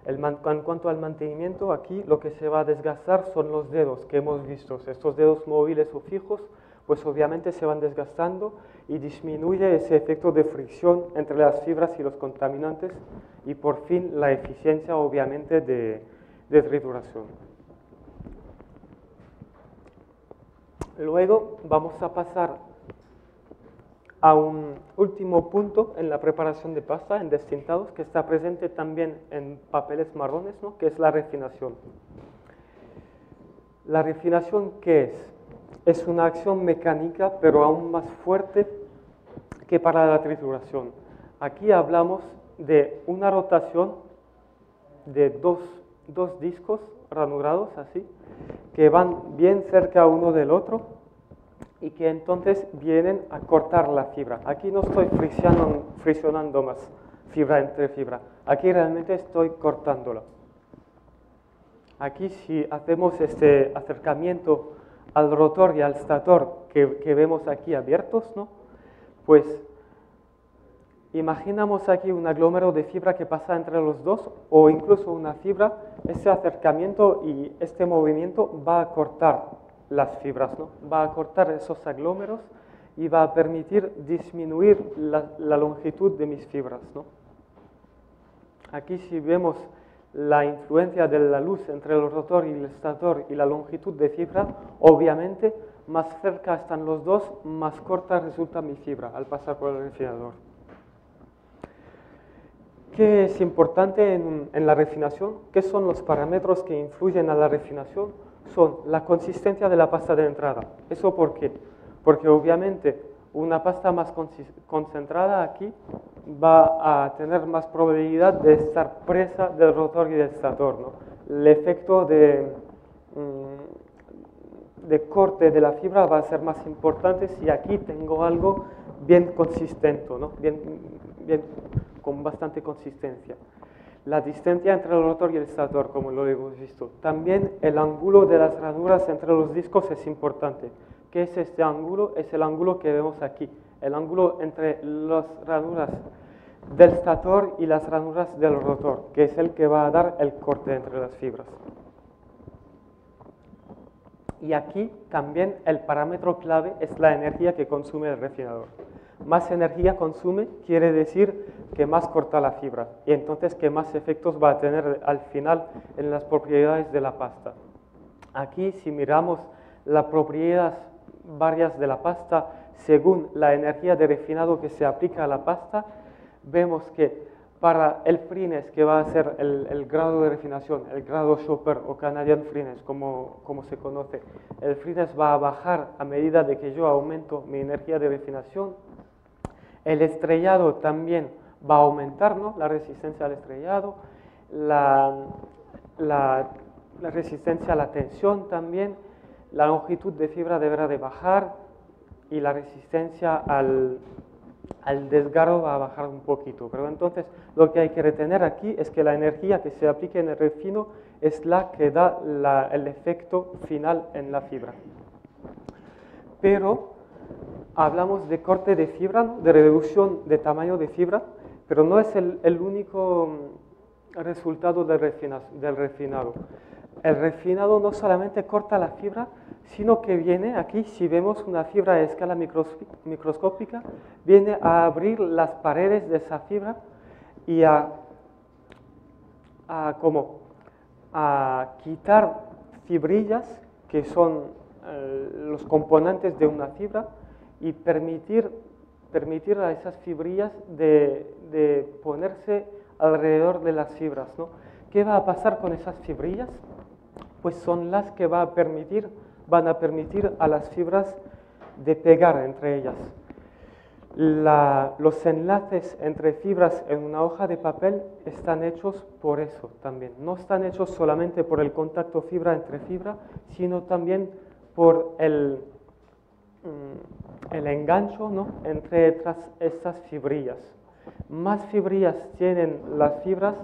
C: En cuanto al mantenimiento, aquí lo que se va a desgastar son los dedos que hemos visto. Estos dedos móviles o fijos, pues obviamente se van desgastando y disminuye ese efecto de fricción entre las fibras y los contaminantes y por fin la eficiencia obviamente de trituración. Luego vamos a pasar a un último punto en la preparación de pasta, en destintados, que está presente también en papeles marrones, ¿no?, que es la refinación. ¿La refinación qué es? Es una acción mecánica, pero aún más fuerte que para la trituración. Aquí hablamos de una rotación de dos discos ranurados, así, que van bien cerca uno del otro, y que entonces vienen a cortar la fibra. Aquí no estoy friccionando más fibra entre fibra, aquí realmente estoy cortándola. Aquí si hacemos este acercamiento al rotor y al stator que vemos aquí abiertos, ¿no?, pues imaginamos aquí un aglomero de fibra que pasa entre los dos o incluso una fibra. Ese acercamiento y este movimiento va a cortar las fibras, ¿no?, va a cortar esos aglómeros y va a permitir disminuir la longitud de mis fibras, ¿no? Aquí si vemos la influencia de la luz entre el rotor y el stator y la longitud de fibra, obviamente más cerca están los dos, más corta resulta mi fibra al pasar por el refinador. ¿Qué es importante en la refinación? ¿Qué son los parámetros que influyen a la refinación? Son la consistencia de la pasta de entrada. ¿Eso por qué? Porque obviamente Una pasta más concentrada aquí va a tener más probabilidad de estar presa del rotor y del stator, ¿no? El efecto de corte de la fibra va a ser más importante si aquí tengo algo bien consistente, ¿no? Con bastante consistencia. La distancia entre el rotor y el stator, como lo hemos visto. También el ángulo de las ranuras entre los discos es importante. ¿Qué es este ángulo? Es el ángulo que vemos aquí. El ángulo entre las ranuras del stator y las ranuras del rotor, que es el que va a dar el corte entre las fibras. Y aquí también el parámetro clave es la energía que consume el refinador. Más energía consume quiere decir que más corta la fibra y entonces que más efectos va a tener al final en las propiedades de la pasta. Aquí si miramos las propiedades varias de la pasta según la energía de refinado que se aplica a la pasta, vemos que para el freeness, que va a ser el grado de refinación, el grado Chopper o Canadian freeness, como se conoce, el freeness va a bajar a medida de que yo aumento mi energía de refinación. El estrellado también va a aumentar, ¿no? La resistencia al estrellado, la resistencia a la tensión también, la longitud de fibra deberá de bajar y la resistencia al desgarro va a bajar un poquito. Pero entonces lo que hay que retener aquí es que la energía que se aplique en el refino es la que da el efecto final en la fibra. Pero hablamos de corte de fibra, ¿no? De reducción de tamaño de fibra, pero no es el único resultado del refinado. El refinado no solamente corta la fibra, sino que viene aquí, si vemos una fibra a escala microscópica, viene a abrir las paredes de esa fibra y a quitar fibrillas que son los componentes de una fibra y permitir a esas fibrillas de ponerse alrededor de las fibras, ¿no? ¿Qué va a pasar con esas fibrillas? Pues son las que van a permitir a las fibras de pegar entre ellas. Los enlaces entre fibras en una hoja de papel están hechos por eso también. No están hechos solamente por el contacto fibra entre fibra, sino también por el engancho, ¿no? Entre estas fibrillas. Más fibrillas tienen las fibras,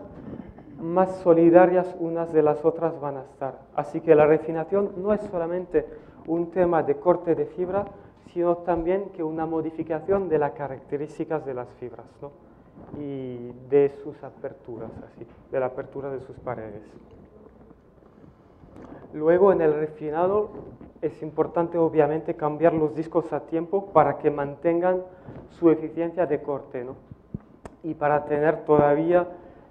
C: más solidarias unas de las otras van a estar. Así que la refinación no es solamente un tema de corte de fibra, sino también que una modificación de las características de las fibras, ¿no? Y de sus aperturas, así, de la apertura de sus paredes. Luego en el refinado es importante obviamente cambiar los discos a tiempo para que mantengan su eficiencia de corte, ¿no? Y para tener todavía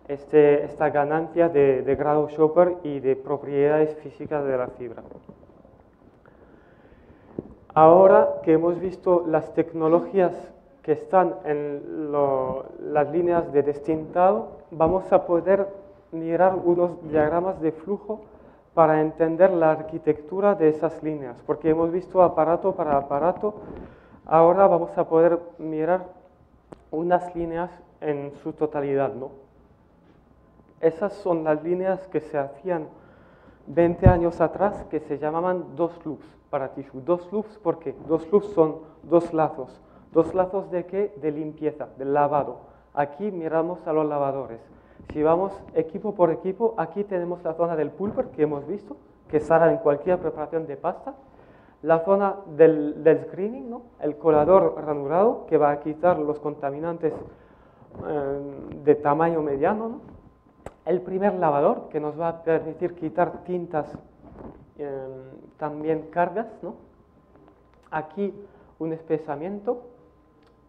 C: esta ganancia de grado Chopper y de propiedades físicas de la fibra. Ahora que hemos visto las tecnologías que están en las líneas de destintado, vamos a poder mirar unos diagramas de flujo para entender la arquitectura de esas líneas, porque hemos visto aparato para aparato. Ahora vamos a poder mirar unas líneas en su totalidad, ¿no? Esas son las líneas que se hacían 20 años atrás, que se llamaban dos loops para tissue. Dos loops, ¿por qué? Dos loops son dos lazos. ¿Dos lazos de qué? De limpieza, del lavado. Aquí miramos a los lavadores. Si vamos equipo por equipo, aquí tenemos la zona del pulper que hemos visto, que estará en cualquier preparación de pasta. La zona del screening, ¿no? El colador ranurado, que va a quitar los contaminantes de tamaño mediano, ¿no? El primer lavador, que nos va a permitir quitar tintas, también cargas, ¿no? Aquí un espesamiento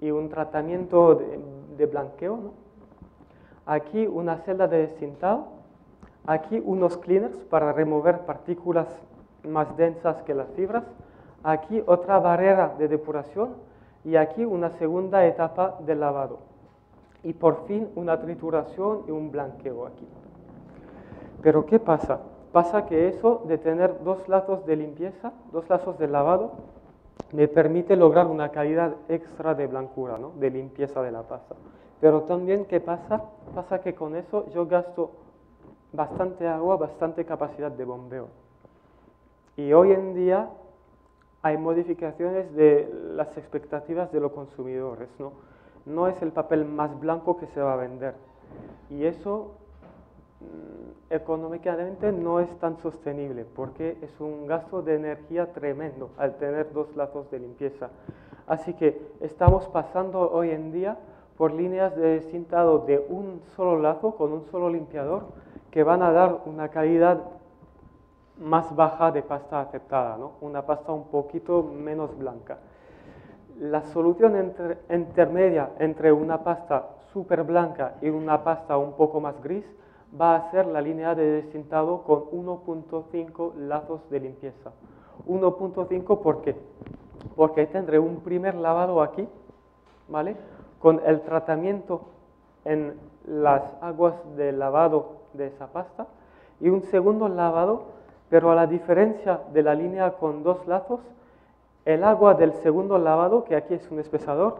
C: y un tratamiento de blanqueo, ¿no? Aquí una celda de destintado, aquí unos cleaners para remover partículas más densas que las fibras, aquí otra barrera de depuración y aquí una segunda etapa de lavado. Y por fin una trituración y un blanqueo aquí. Pero ¿qué pasa? Pasa que eso de tener dos lazos de limpieza, dos lazos de lavado, me permite lograr una calidad extra de blancura, ¿no? De limpieza de la pasta. Pero también, ¿qué pasa? Pasa que con eso yo gasto bastante agua, bastante capacidad de bombeo. Y hoy en día hay modificaciones de las expectativas de los consumidores, ¿no? No es el papel más blanco que se va a vender. Y eso económicamente no es tan sostenible porque es un gasto de energía tremendo al tener dos lazos de limpieza. Así que estamos pasando hoy en día por líneas de destintado de un solo lazo con un solo limpiador que van a dar una calidad más baja de pasta aceptada, ¿no? Una pasta un poquito menos blanca. La solución intermedia entre una pasta súper blanca y una pasta un poco más gris va a ser la línea de destintado con 1.5 lazos de limpieza. 1.5 ¿por qué? Porque tendré un primer lavado aquí, ¿vale? Con el tratamiento en las aguas de lavado de esa pasta y un segundo lavado, pero a la diferencia de la línea con dos lazos, el agua del segundo lavado, que aquí es un espesador,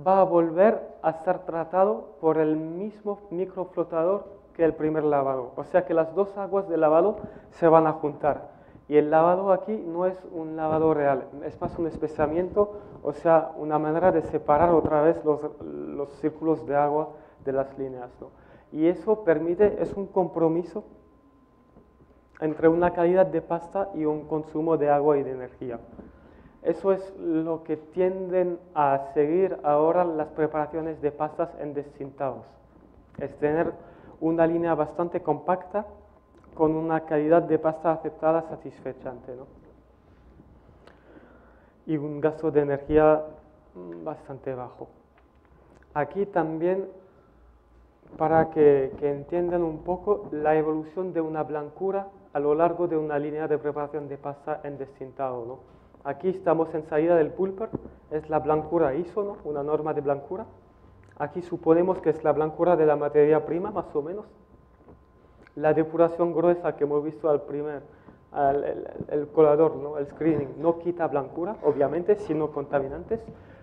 C: va a volver a estar tratado por el mismo microflotador que el primer lavado. O sea que las dos aguas de lavado se van a juntar. Y el lavado aquí no es un lavado real, es más un espesamiento, o sea, una manera de separar otra vez los círculos de agua de las líneas, ¿no? Y eso permite, es un compromiso entre una calidad de pasta y un consumo de agua y de energía. Eso es lo que tienden a seguir ahora las preparaciones de pastas en destintados. Es tener una línea bastante compacta con una calidad de pasta aceptada satisfechante, ¿no? Y un gasto de energía bastante bajo. Aquí también, para que entiendan un poco la evolución de una blancura a lo largo de una línea de preparación de pasta en destintado, ¿no? Aquí estamos en salida del pulper, es la blancura ISO, ¿no? Una norma de blancura. Aquí suponemos que es la blancura de la materia prima, más o menos. La depuración gruesa que hemos visto al primer, el colador, ¿no? El screening, no quita blancura, obviamente, sino contaminantes.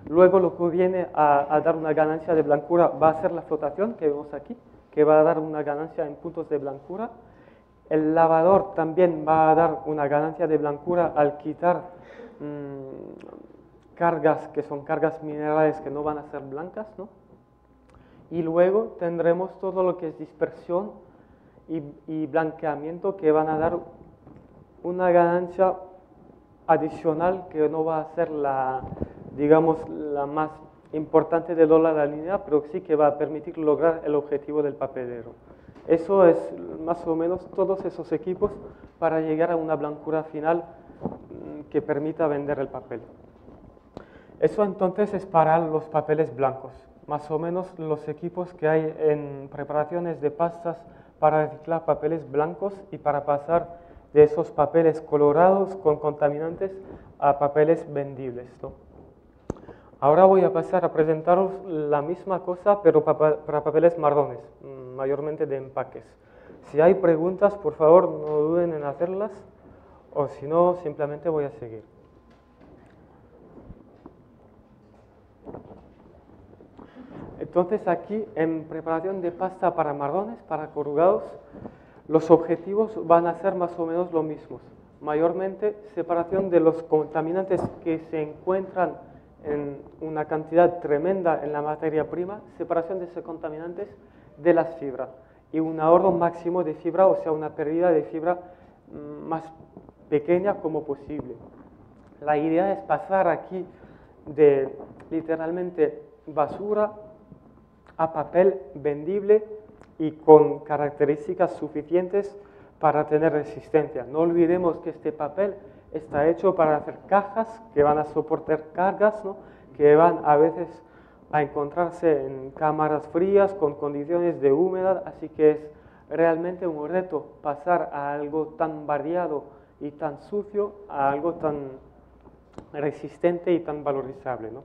C: Luego lo que viene a dar una ganancia de blancura va a ser la flotación que vemos aquí, que va a dar una ganancia en puntos de blancura. El lavador también va a dar una ganancia de blancura al quitar cargas que son cargas minerales que no van a ser blancas, ¿no? Y luego tendremos todo lo que es dispersión y blanqueamiento que van a dar una ganancia adicional que no va a ser la, digamos, la más importante de toda la línea, pero sí que va a permitir lograr el objetivo del papelero. Eso es más o menos todos esos equipos para llegar a una blancura final que permita vender el papel. Eso entonces es para los papeles blancos, más o menos los equipos que hay en preparaciones de pastas para reciclar papeles blancos y para pasar de esos papeles colorados con contaminantes a papeles vendibles, ¿no? Ahora voy a pasar a presentaros la misma cosa, pero para papeles marrones, mayormente de empaques. Si hay preguntas, por favor, no duden en hacerlas, o si no, simplemente voy a seguir. Entonces aquí, en preparación de pasta para marrones, para corrugados, los objetivos van a ser más o menos los mismos. Mayormente, separación de los contaminantes que se encuentran en una cantidad tremenda en la materia prima, separación de esos contaminantes de las fibras y un ahorro máximo de fibra, o sea, una pérdida de fibra más pequeña como posible. La idea es pasar aquí de literalmente basura a papel vendible y con características suficientes para tener resistencia. No olvidemos que este papel está hecho para hacer cajas que van a soportar cargas, ¿no? Que van a veces a encontrarse en cámaras frías con condiciones de humedad, así que es realmente un reto pasar a algo tan variado y tan sucio a algo tan resistente y tan valorizable, ¿no?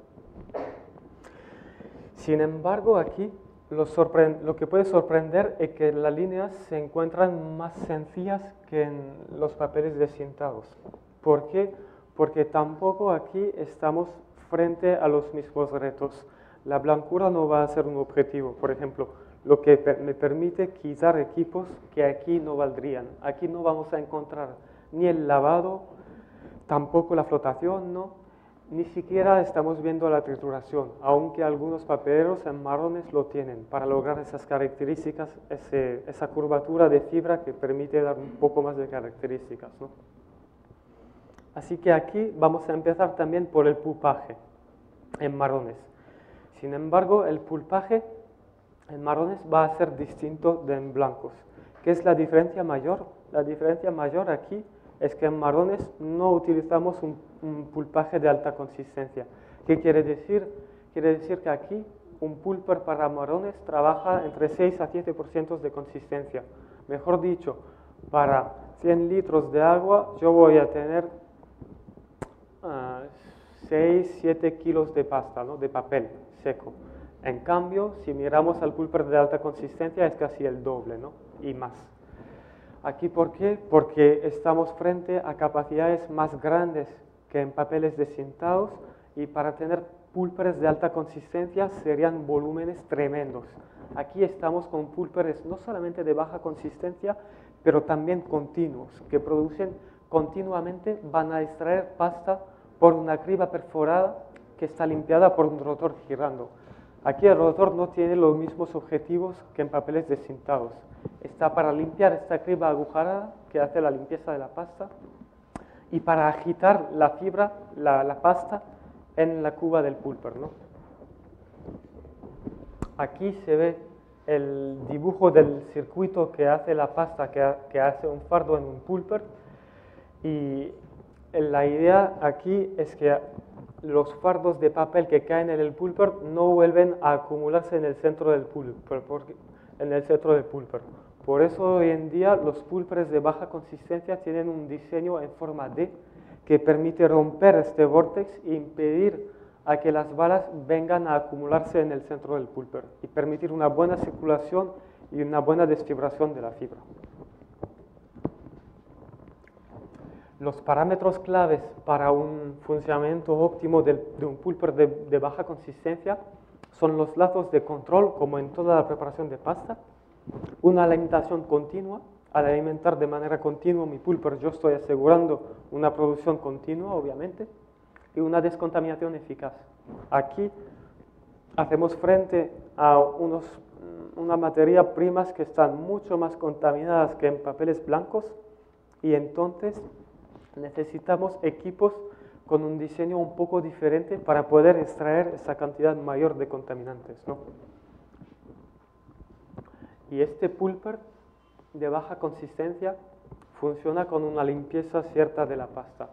C: Sin embargo, aquí lo que puede sorprender es que las líneas se encuentran más sencillas que en los papeles descintados. ¿Por qué? porque tampoco aquí estamos frente a los mismos retos. La blancura no va a ser un objetivo, por ejemplo, lo que me permite quitar equipos que aquí no valdrían. Aquí no vamos a encontrar ni el lavado, tampoco la flotación, ¿no? Ni siquiera estamos viendo la trituración, aunque algunos papeleros en marrones lo tienen, para lograr esas características, esa curvatura de fibra que permite dar un poco más de características, ¿no? Así que aquí vamos a empezar también por el pulpaje en marrones. Sin embargo, el pulpaje en marrones va a ser distinto de en blancos. ¿Qué es la diferencia mayor? La diferencia mayor aquí es que en marrones no utilizamos un pulpaje de alta consistencia. ¿Qué quiere decir? Quiere decir que aquí un pulper para marrones trabaja entre 6 a 7% de consistencia. Mejor dicho, para 100 litros de agua yo voy a tener 6, 7 kilos de pasta, ¿no? De papel seco. En cambio, si miramos al pulper de alta consistencia es casi el doble, ¿no? Y más. ¿Aquí por qué? Porque estamos frente a capacidades más grandes que en papeles descintados y para tener pulperes de alta consistencia serían volúmenes tremendos. Aquí estamos con pulperes no solamente de baja consistencia, pero también continuos, que producen continuamente, van a extraer pasta por una criba perforada que está limpiada por un rotor girando. Aquí el rotor no tiene los mismos objetivos que en papeles descintados. Está para limpiar esta criba agujarada que hace la limpieza de la pasta y para agitar la fibra, la pasta, en la cuba del pulper, ¿no? Aquí se ve el dibujo del circuito que hace la pasta, que hace un fardo en un pulper. Y la idea aquí es que los fardos de papel que caen en el pulper no vuelven a acumularse en el centro del pulper. Por eso hoy en día los pulperes de baja consistencia tienen un diseño en forma D que permite romper este vórtex e impedir a que las balas vengan a acumularse en el centro del pulper y permitir una buena circulación y una buena desfibración de la fibra. Los parámetros claves para un funcionamiento óptimo de un pulper de baja consistencia son los lazos de control, como en toda la preparación de pasta, una alimentación continua. Al alimentar de manera continua mi pulper, yo estoy asegurando una producción continua, obviamente, y una descontaminación eficaz. Aquí hacemos frente a unas materias primas que están mucho más contaminadas que en papeles blancos y entonces necesitamos equipos con un diseño un poco diferente para poder extraer esa cantidad mayor de contaminantes, ¿no? Y este pulper de baja consistencia funciona con una limpieza cierta de la pasta.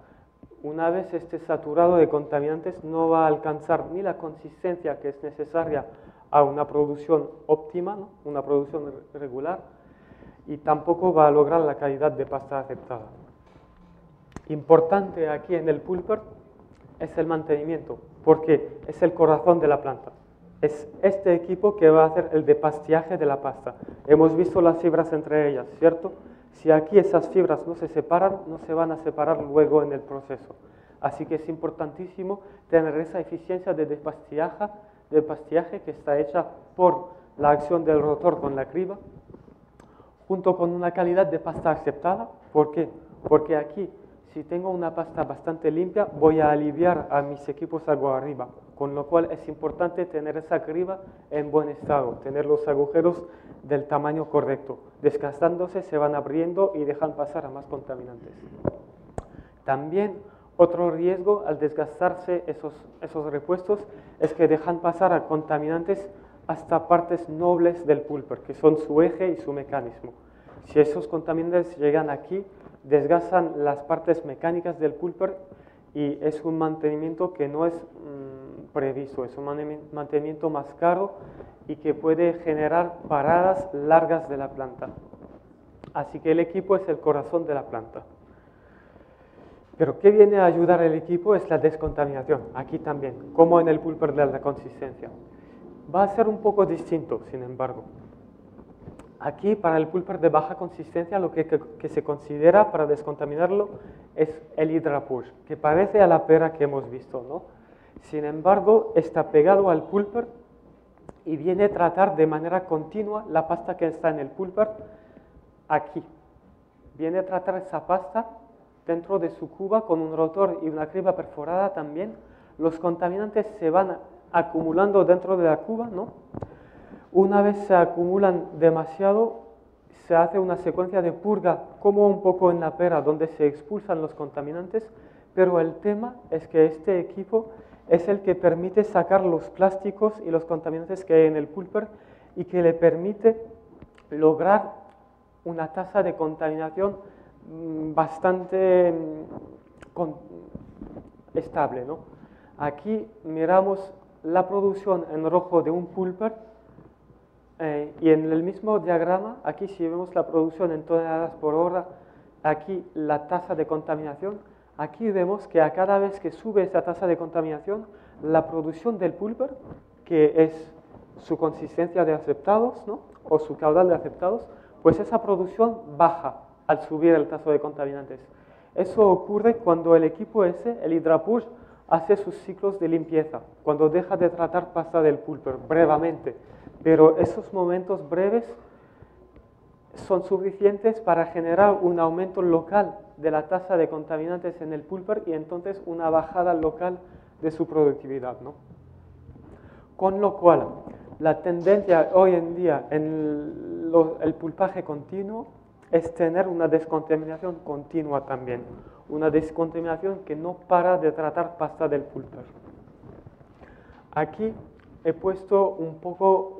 C: Una vez esté saturado de contaminantes no va a alcanzar ni la consistencia que es necesaria a una producción óptima, ¿no? Una producción regular, y tampoco va a lograr la calidad de pasta aceptada. Importante aquí en el pulper es el mantenimiento, porque es el corazón de la planta. Es este equipo que va a hacer el depastillaje de la pasta. Hemos visto las fibras entre ellas, ¿cierto? Si aquí esas fibras no se separan, no se van a separar luego en el proceso. Así que es importantísimo tener esa eficiencia de depastillaje que está hecha por la acción del rotor con la criba, junto con una calidad de pasta aceptada. ¿Por qué? Porque aquí, si tengo una pasta bastante limpia, voy a aliviar a mis equipos agua arriba, con lo cual es importante tener esa criba en buen estado, tener los agujeros del tamaño correcto. Desgastándose se van abriendo y dejan pasar a más contaminantes. También otro riesgo al desgastarse esos repuestos es que dejan pasar a contaminantes hasta partes nobles del pulper, que son su eje y su mecanismo. Si esos contaminantes llegan aquí, desgastan las partes mecánicas del pulper y es un mantenimiento que no es previsto, es un mantenimiento más caro y que puede generar paradas largas de la planta. Así que el equipo es el corazón de la planta. Pero ¿qué viene a ayudar el equipo? Es la descontaminación, aquí también, como en el pulper de alta consistencia. Va a ser un poco distinto, sin embargo. Aquí, para el pulper de baja consistencia, lo que se considera para descontaminarlo es el Hydrapush, que parece a la pera que hemos visto, ¿no? Sin embargo, está pegado al pulper y viene a tratar de manera continua la pasta que está en el pulper aquí. Viene a tratar esa pasta dentro de su cuba con un rotor y una criba perforada también. Los contaminantes se van acumulando dentro de la cuba, ¿no? Una vez se acumulan demasiado, se hace una secuencia de purga, como un poco en la pera, donde se expulsan los contaminantes, pero el tema es que este equipo es el que permite sacar los plásticos y los contaminantes que hay en el pulper y que le permite lograr una tasa de contaminación bastante estable, ¿no? Aquí miramos la producción en rojo de un pulper y en el mismo diagrama, aquí si vemos la producción en toneladas por hora, aquí la tasa de contaminación, aquí vemos que a cada vez que sube esta tasa de contaminación, la producción del pulper, que es su consistencia de aceptados, ¿no? O su caudal de aceptados, pues esa producción baja al subir el tasa de contaminantes. Eso ocurre cuando el equipo ese, el Hydrapush, hace sus ciclos de limpieza, cuando deja de tratar pasta del pulper brevemente. Pero esos momentos breves son suficientes para generar un aumento local de la tasa de contaminantes en el pulper y entonces una bajada local de su productividad, ¿no? Con lo cual, la tendencia hoy en día en el pulpaje continuo es tener una descontaminación continua también, una descontaminación que no para de tratar pasta del pulper. Aquí he puesto un poco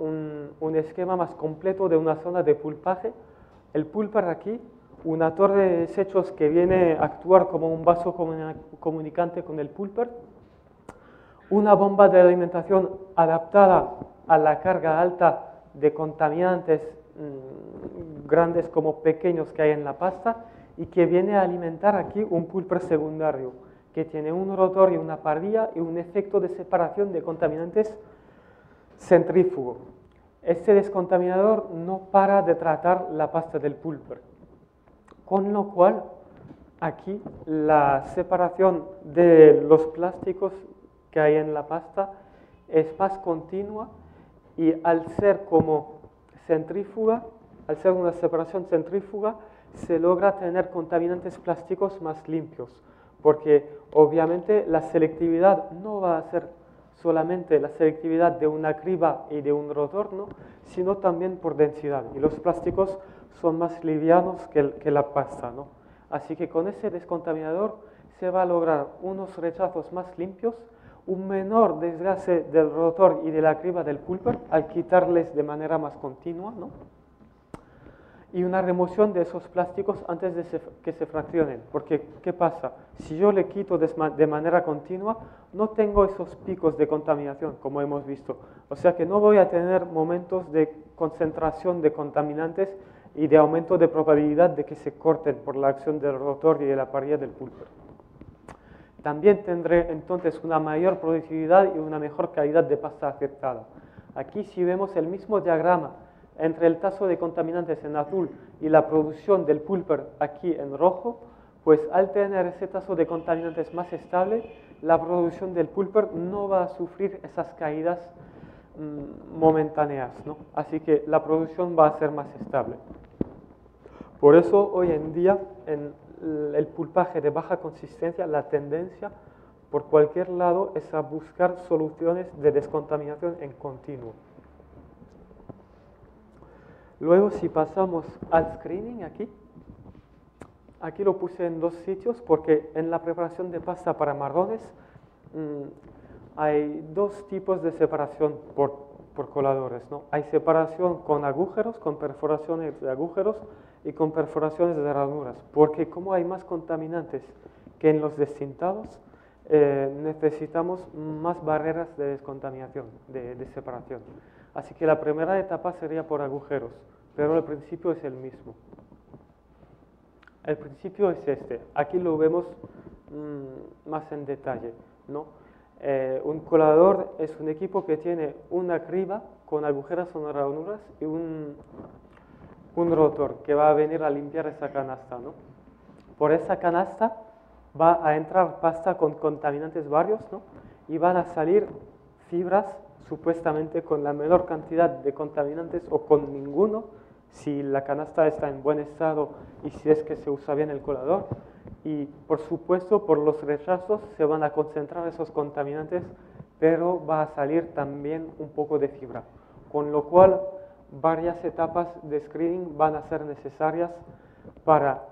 C: un esquema más completo de una zona de pulpaje. El pulper aquí, una torre de desechos que viene a actuar como un vaso comunicante con el pulper, una bomba de alimentación adaptada a la carga alta de contaminantes grandes como pequeños que hay en la pasta y que viene a alimentar aquí un pulper secundario que tiene un rotor y una parrilla y un efecto de separación de contaminantes centrífugo. Este descontaminador no para de tratar la pasta del pulper, con lo cual aquí la separación de los plásticos que hay en la pasta es más continua y al ser como centrífuga, al ser una separación centrífuga, se logra tener contaminantes plásticos más limpios, porque obviamente la selectividad no va a ser solamente la selectividad de una criba y de un rotor, ¿no? Sino también por densidad. Y los plásticos son más livianos que la pasta, ¿no? Así que con ese descontaminador se va a lograr unos rechazos más limpios, un menor desgaste del rotor y de la criba del pulper al quitarles de manera más continua, ¿no? Y una remoción de esos plásticos antes de que se fraccionen. Porque, ¿qué pasa? Si yo le quito de manera continua, no tengo esos picos de contaminación, como hemos visto. O sea que no voy a tener momentos de concentración de contaminantes y de aumento de probabilidad de que se corten por la acción del rotor y de la parrilla del pulper. También tendré entonces una mayor productividad y una mejor calidad de pasta aceptada. Aquí si vemos el mismo diagrama entre el taso de contaminantes en azul y la producción del pulper aquí en rojo, pues al tener ese taso de contaminantes más estable, la producción del pulper no va a sufrir esas caídas momentáneas, ¿no? Así que la producción va a ser más estable. Por eso hoy en día en el pulpaje de baja consistencia, la tendencia por cualquier lado es a buscar soluciones de descontaminación en continuo. Luego si pasamos al screening aquí lo puse en dos sitios porque en la preparación de pasta para marrones hay dos tipos de separación por coladores, ¿no? Hay separación con agujeros, con perforaciones de agujeros y con perforaciones de ranuras, porque como hay más contaminantes que en los destintados, necesitamos más barreras de descontaminación, de separación. Así que la primera etapa sería por agujeros, pero el principio es el mismo. El principio es este. Aquí lo vemos más en detalle, ¿no? Un colador es un equipo que tiene una criba con agujeros o ranuras y un rotor que va a venir a limpiar esa canasta, ¿no? Por esa canasta va a entrar pasta con contaminantes varios, ¿no? Y van a salir fibras supuestamente con la menor cantidad de contaminantes o con ninguno, si la canasta está en buen estado y si es que se usa bien el colador. Y por supuesto, por los rechazos se van a concentrar esos contaminantes, pero va a salir también un poco de fibra. Con lo cual, varias etapas de screening van a ser necesarias para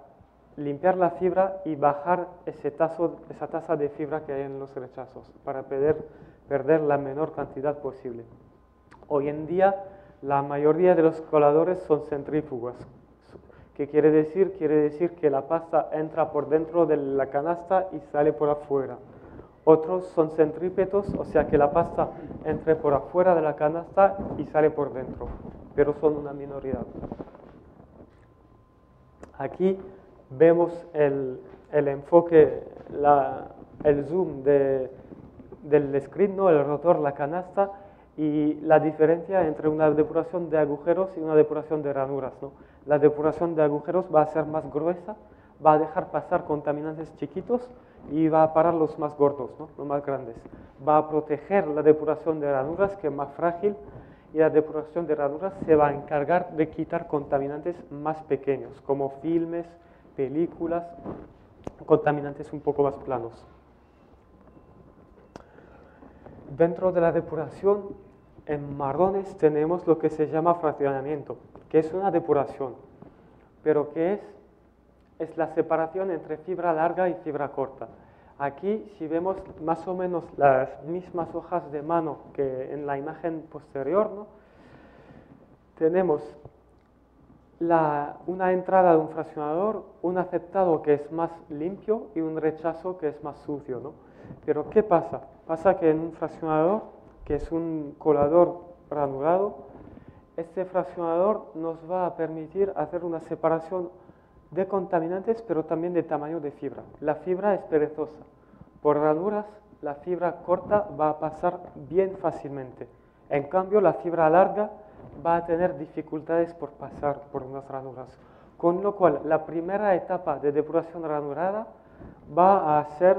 C: limpiar la fibra y bajar esa tasa de fibra que hay en los rechazos, para perder la menor cantidad posible. Hoy en día, la mayoría de los coladores son centrífugas. ¿Qué quiere decir? Quiere decir que la pasta entra por dentro de la canasta y sale por afuera. Otros son centrípetos, o sea que la pasta entre por afuera de la canasta y sale por dentro, pero son una minoría. Aquí vemos el enfoque, el zoom del screen, ¿no? El rotor, la canasta, y la diferencia entre una depuración de agujeros y una depuración de ranuras, ¿no? La depuración de agujeros va a ser más gruesa, va a dejar pasar contaminantes chiquitos y va a parar los más gordos, ¿no? Los más grandes. Va a proteger la depuración de ranuras, que es más frágil, y la depuración de ranuras se va a encargar de quitar contaminantes más pequeños, como filmes, películas, contaminantes un poco más planos. Dentro de la depuración, en marrones tenemos lo que se llama fraccionamiento, que es una depuración, pero que es la separación entre fibra larga y fibra corta. Aquí, si vemos más o menos las mismas hojas de mano que en la imagen posterior, ¿no? Tenemos una entrada de un fraccionador, un aceptado que es más limpio y un rechazo que es más sucio, ¿no? Pero ¿qué pasa? Pasa que en un fraccionador, que es un colador ranurado, este fraccionador nos va a permitir hacer una separación de contaminantes, pero también de tamaño de fibra. La fibra es perezosa. Por ranuras, la fibra corta va a pasar bien fácilmente. En cambio, la fibra larga va a tener dificultades por pasar por unas ranuras. Con lo cual, la primera etapa de depuración ranurada va a ser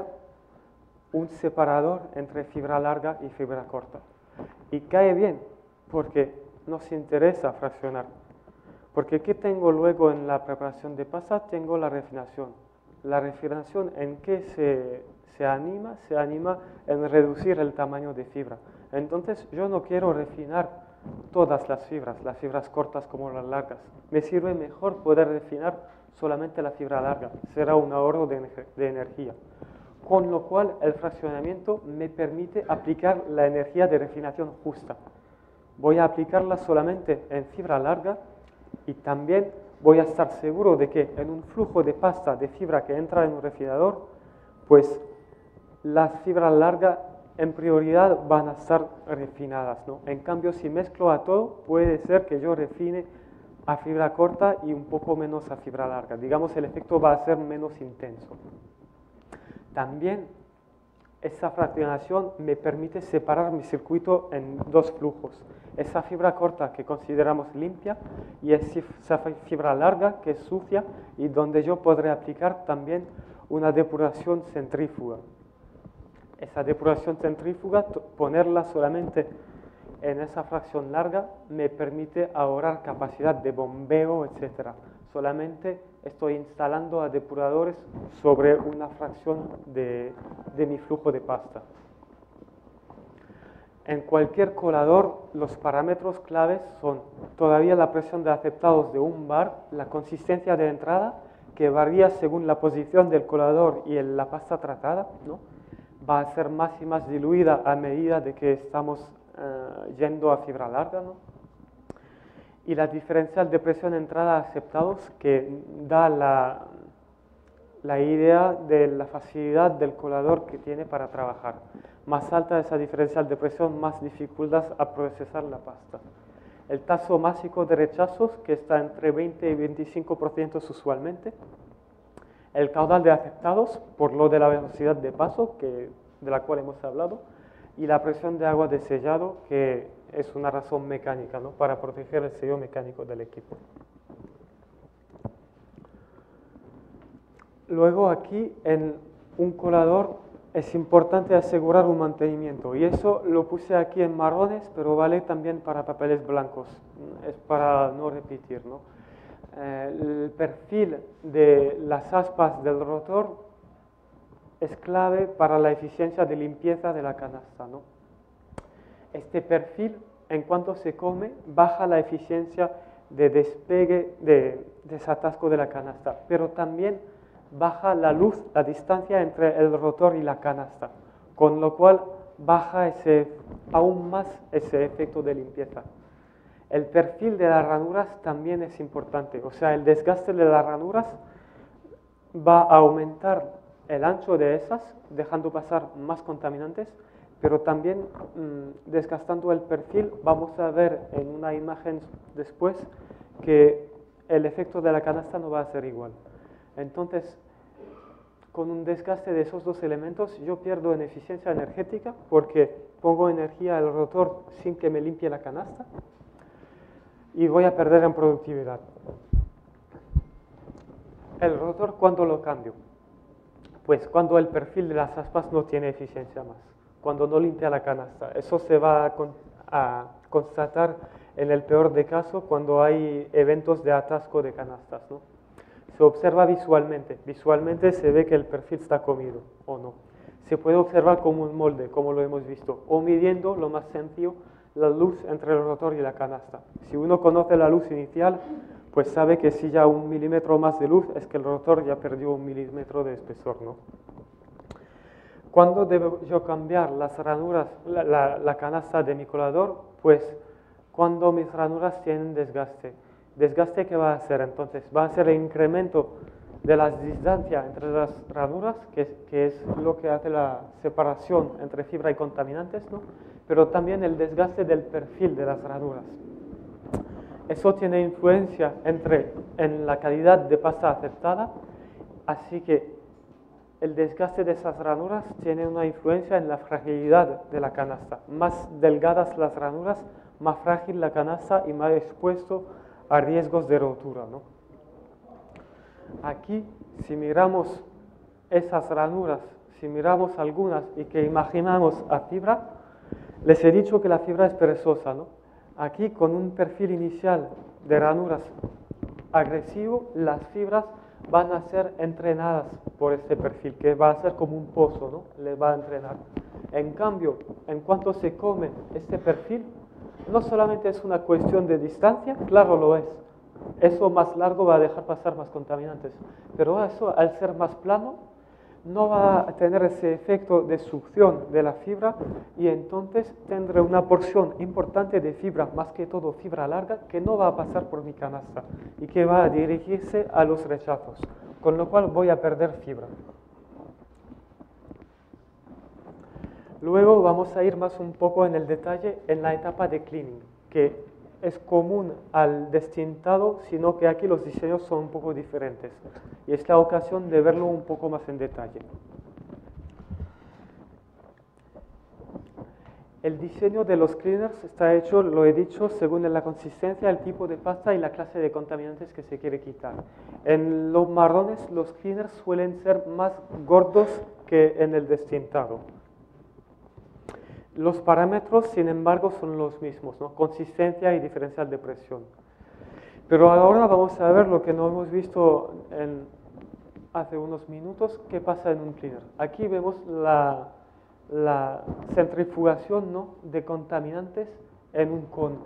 C: un separador entre fibra larga y fibra corta. Y cae bien, porque nos interesa fraccionar. Porque ¿qué tengo luego en la preparación de pasta? Tengo la refinación. La refinación, ¿en qué se anima? Se anima en reducir el tamaño de fibra. Entonces, yo no quiero refinar todas las fibras cortas como las largas. Me sirve mejor poder refinar solamente la fibra larga. Será un ahorro de energía. Con lo cual, el fraccionamiento me permite aplicar la energía de refinación justa. Voy a aplicarla solamente en fibra larga y también voy a estar seguro de que en un flujo de pasta de fibra que entra en un refinador, pues las fibras largas en prioridad van a estar refinadas, ¿no? En cambio, si mezclo a todo, puede ser que yo refine a fibra corta y un poco menos a fibra larga. Digamos, el efecto va a ser menos intenso. También esa fraccionación me permite separar mi circuito en dos flujos. Esa fibra corta que consideramos limpia y esa fibra larga que es sucia y donde yo podré aplicar también una depuración centrífuga. Esa depuración centrífuga, ponerla solamente en esa fracción larga, me permite ahorrar capacidad de bombeo, etc. Solamente estoy instalando a depuradores sobre una fracción de mi flujo de pasta. En cualquier colador, los parámetros claves son todavía la presión de aceptados de un bar, la consistencia de entrada, que varía según la posición del colador y la pasta tratada, ¿no? Va a ser más y más diluida a medida de que estamos yendo a fibra larga, ¿no? Y la diferencial de presión entrada aceptados, que da la idea de la facilidad del colador que tiene para trabajar. Más alta esa diferencial de presión, más dificultad a procesar la pasta. El taso másico de rechazos, que está entre 20 y 25% usualmente. El caudal de aceptados, por lo de la velocidad de paso, de la cual hemos hablado. Y la presión de agua de sellado, que es una razón mecánica, ¿no? Para proteger el sello mecánico del equipo. Luego aquí en un colador es importante asegurar un mantenimiento y eso lo puse aquí en marrones, pero vale también para papeles blancos, es para no repetir, ¿no? El perfil de las aspas del rotor es clave para la eficiencia de limpieza de la canasta, ¿no? Este perfil, en cuanto se come, baja la eficiencia de despegue, de desatasco de la canasta, pero también baja la luz, la distancia entre el rotor y la canasta, con lo cual baja aún más ese efecto de limpieza. El perfil de las ranuras también es importante, o sea, el desgaste de las ranuras va a aumentar el ancho de esas, dejando pasar más contaminantes, pero también desgastando el perfil, vamos a ver en una imagen después que el efecto de la canasta no va a ser igual. Entonces, con un desgaste de esos dos elementos, yo pierdo en eficiencia energética porque pongo energía al rotor sin que me limpie la canasta y voy a perder en productividad. El rotor, ¿cuándo lo cambio? Pues cuando el perfil de las aspas no tiene eficiencia más, cuando no limpia la canasta. Eso se va a constatar en el peor de casos cuando hay eventos de atasco de canastas, ¿no? Se observa visualmente. Visualmente se ve que el perfil está comido o no. Se puede observar como un molde, como lo hemos visto, o midiendo, lo más sencillo, la luz entre el rotor y la canasta. Si uno conoce la luz inicial, pues sabe que si ya 1 milímetro más de luz es que el rotor ya perdió 1 milímetro de espesor, ¿no? ¿Cuándo debo yo cambiar las ranuras, la canasta de mi colador? Pues cuando mis ranuras tienen desgaste. ¿Desgaste qué va a hacer entonces? Va a ser el incremento de la distancia entre las ranuras, que es lo que hace la separación entre fibra y contaminantes, ¿no? Pero también el desgaste del perfil de las ranuras. Eso tiene influencia en la calidad de pasta aceptada, así que el desgaste de esas ranuras tiene una influencia en la fragilidad de la canasta. Más delgadas las ranuras, más frágil la canasta y más expuesto a riesgos de rotura, ¿no? Aquí, si miramos esas ranuras, si miramos algunas y que imaginamos a fibra, les he dicho que la fibra es perezosa, ¿no? Aquí, con un perfil inicial de ranuras agresivo, las fibras van a ser entrenadas por este perfil, que va a ser como un pozo, ¿no? Les va a entrenar. En cambio, en cuanto se come este perfil, no solamente es una cuestión de distancia, claro lo es. Eso más largo va a dejar pasar más contaminantes, pero eso, al ser más plano, no va a tener ese efecto de succión de la fibra y entonces tendré una porción importante de fibra, más que todo fibra larga, que no va a pasar por mi canasta y que va a dirigirse a los rechazos, con lo cual voy a perder fibra. Luego vamos a ir más un poco en el detalle en la etapa de cleaning, que es común al destintado, sino que aquí los diseños son un poco diferentes. Y es la ocasión de verlo un poco más en detalle. El diseño de los cleaners está hecho, lo he dicho, según la consistencia, el tipo de pasta y la clase de contaminantes que se quiere quitar. En los marrones los cleaners suelen ser más gordos que en el destintado. Los parámetros, sin embargo, son los mismos, ¿no? Consistencia y diferencial de presión. Pero ahora vamos a ver lo que no hemos visto hace unos minutos, qué pasa en un cleaner. Aquí vemos la centrifugación, ¿no?, de contaminantes en un cono.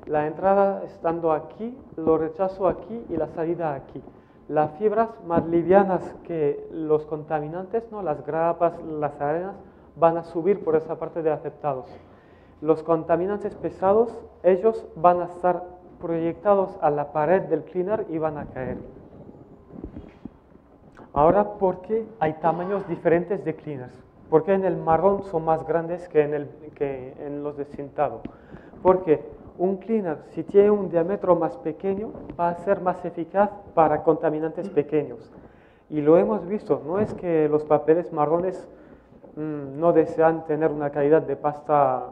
C: La entrada estando aquí, lo rechazo aquí y la salida aquí. Las fibras más livianas que los contaminantes, ¿no?, las grapas, las arenas, van a subir por esa parte de aceptados. Los contaminantes pesados, ellos van a estar proyectados a la pared del cleaner y van a caer. Ahora, ¿por qué hay tamaños diferentes de cleaners? ¿Por qué en el marrón son más grandes que en los destintados? Porque un cleaner, si tiene un diámetro más pequeño, va a ser más eficaz para contaminantes pequeños. Y lo hemos visto, no es que los papeles marrones no desean tener una calidad de pasta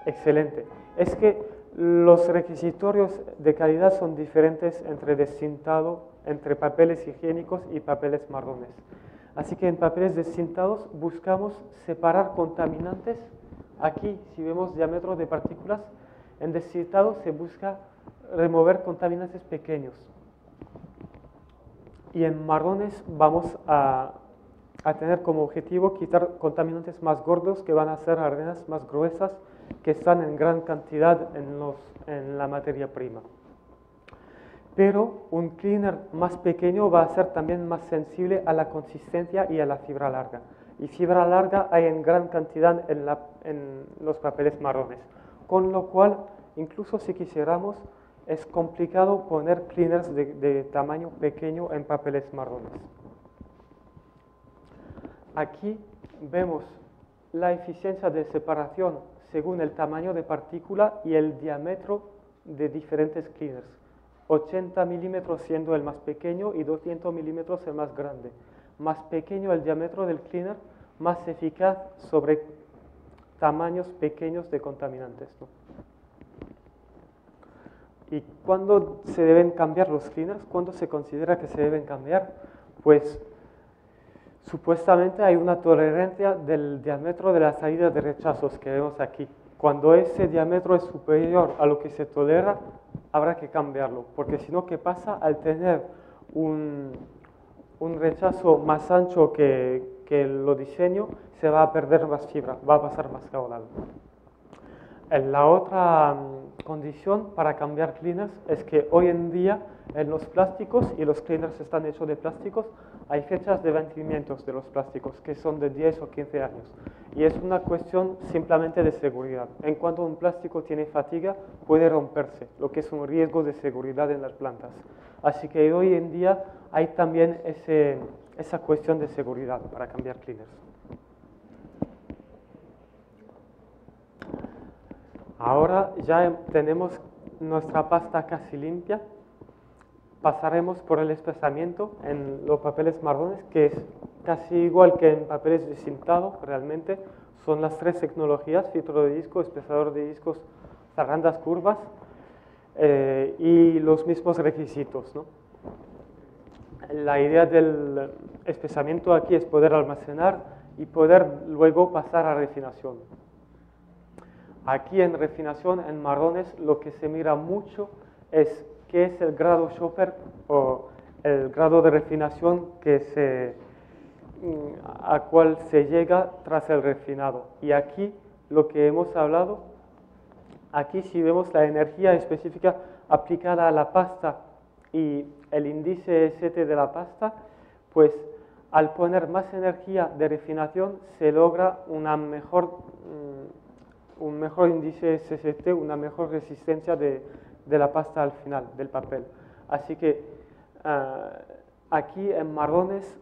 C: excelente. Es que Los requisitorios de calidad son diferentes entre destintado, entre papeles higiénicos y papeles marrones. Así que en papeles destintados buscamos separar contaminantes. Aquí, si vemos diámetro de partículas, en destintado se busca remover contaminantes pequeños. Y en marrones vamos a tener como objetivo quitar contaminantes más gordos, que van a ser arenas más gruesas, que están en gran cantidad en la materia prima. Pero un cleaner más pequeño va a ser también más sensible a la consistencia y a la fibra larga. Y fibra larga hay en gran cantidad en los papeles marrones. Con lo cual, incluso si quisiéramos, es complicado poner cleaners de tamaño pequeño en papeles marrones. Aquí vemos la eficiencia de separación según el tamaño de partícula y el diámetro de diferentes cleaners. 80 milímetros siendo el más pequeño y 200 milímetros el más grande. Más pequeño el diámetro del cleaner, más eficaz sobre tamaños pequeños de contaminantes, ¿no? ¿Y cuándo se deben cambiar los cleaners? ¿Cuándo se considera que se deben cambiar? Pues supuestamente hay una tolerancia del diámetro de la salida de rechazos que vemos aquí. Cuando ese diámetro es superior a lo que se tolera, habrá que cambiarlo, porque si no, ¿qué pasa? Al tener un rechazo más ancho que lo diseño, se va a perder más fibra, va a pasar más caudal. La otra condición para cambiar cleaners es que hoy en día en los plásticos, y los cleaners están hechos de plásticos, hay fechas de vencimiento de los plásticos que son de 10 o 15 años. Y es una cuestión simplemente de seguridad. En cuanto un plástico tiene fatiga, puede romperse, lo que es un riesgo de seguridad en las plantas. Así que hoy en día hay también esa cuestión de seguridad para cambiar cleaners. Ahora ya tenemos nuestra pasta casi limpia. Pasaremos por el espesamiento en los papeles marrones, que es casi igual que en papeles desintados realmente. Son las tres tecnologías: filtro de disco, espesador de discos, zarandas curvas, y los mismos requisitos, ¿no? La idea del espesamiento aquí es poder almacenar y poder luego pasar a refinación. Aquí en refinación, en marrones, lo que se mira mucho es qué es el grado Schöpfer o el grado de refinación a cual se llega tras el refinado. Y aquí lo que hemos hablado, aquí si vemos la energía específica aplicada a la pasta y el índice ST de la pasta, pues al poner más energía de refinación se logra un mejor índice SST, una mejor resistencia de la pasta al final, del papel. Así que aquí en marrones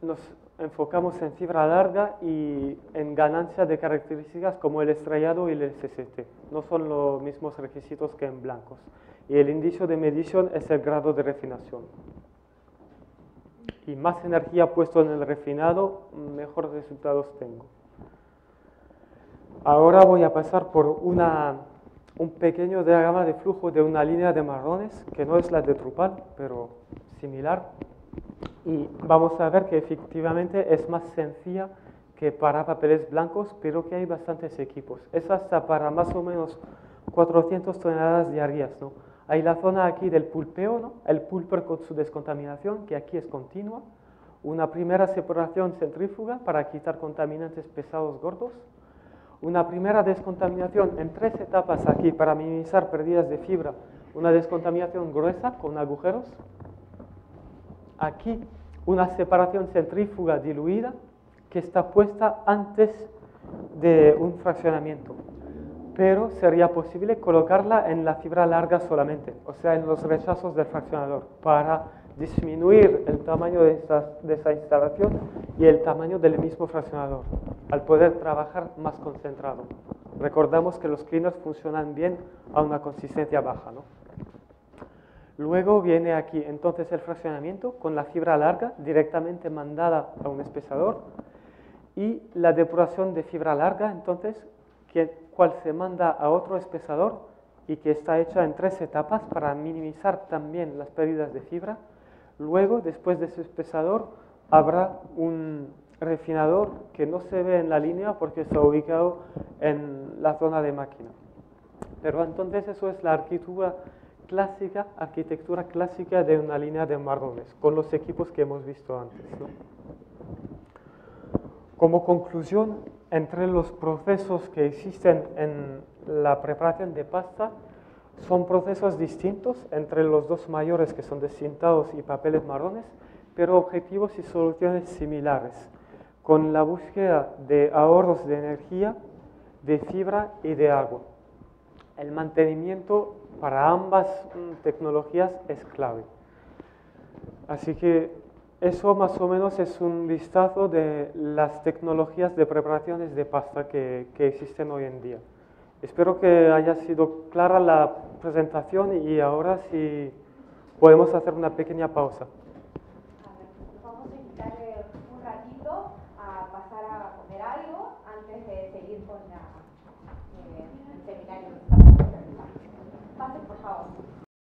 C: nos enfocamos en fibra larga y en ganancia de características como el estrellado y el SST. No son los mismos requisitos que en blancos. Y el índice de medición es el grado de refinación. Y más energía puesto en el refinado, mejores resultados tengo. Ahora voy a pasar por un pequeño diagrama de flujo de una línea de marrones, que no es la de Drupal, pero similar. Y vamos a ver que efectivamente es más sencilla que para papeles blancos, pero que hay bastantes equipos. Es hasta para más o menos 400 toneladas diarias, ¿no? Hay la zona aquí del pulpeo, ¿no? El pulper con su descontaminación, que aquí es continua. Una primera separación centrífuga para quitar contaminantes pesados gordos. Una primera descontaminación en 3 etapas aquí para minimizar pérdidas de fibra. Una descontaminación gruesa con agujeros. Aquí una separación centrífuga diluida que está puesta antes de un fraccionamiento. Pero sería posible colocarla en la fibra larga solamente, o sea, en los rechazos del fraccionador, para disminuir el tamaño de esa instalación y el tamaño del mismo fraccionador, al poder trabajar más concentrado. Recordamos que los cleaners funcionan bien a una consistencia baja, ¿no? Luego viene aquí entonces el fraccionamiento con la fibra larga directamente mandada a un espesador y la depuración de fibra larga, entonces, cual se manda a otro espesador y que está hecha en 3 etapas para minimizar también las pérdidas de fibra. Luego, después de ese espesador, habrá un refinador que no se ve en la línea porque está ubicado en la zona de máquina. Pero entonces eso es la arquitectura clásica de una línea de marrones, con los equipos que hemos visto antes, ¿no? Como conclusión, entre los procesos que existen en la preparación de pasta, son procesos distintos entre los dos mayores, que son destintados y papeles marrones, pero objetivos y soluciones similares, con la búsqueda de ahorros de energía, de fibra y de agua. El mantenimiento para ambas tecnologías es clave. Así que eso más o menos es un vistazo de las tecnologías de preparaciones de pasta que existen hoy en día. Espero que haya sido clara la presentación y ahora sí podemos hacer una pequeña pausa.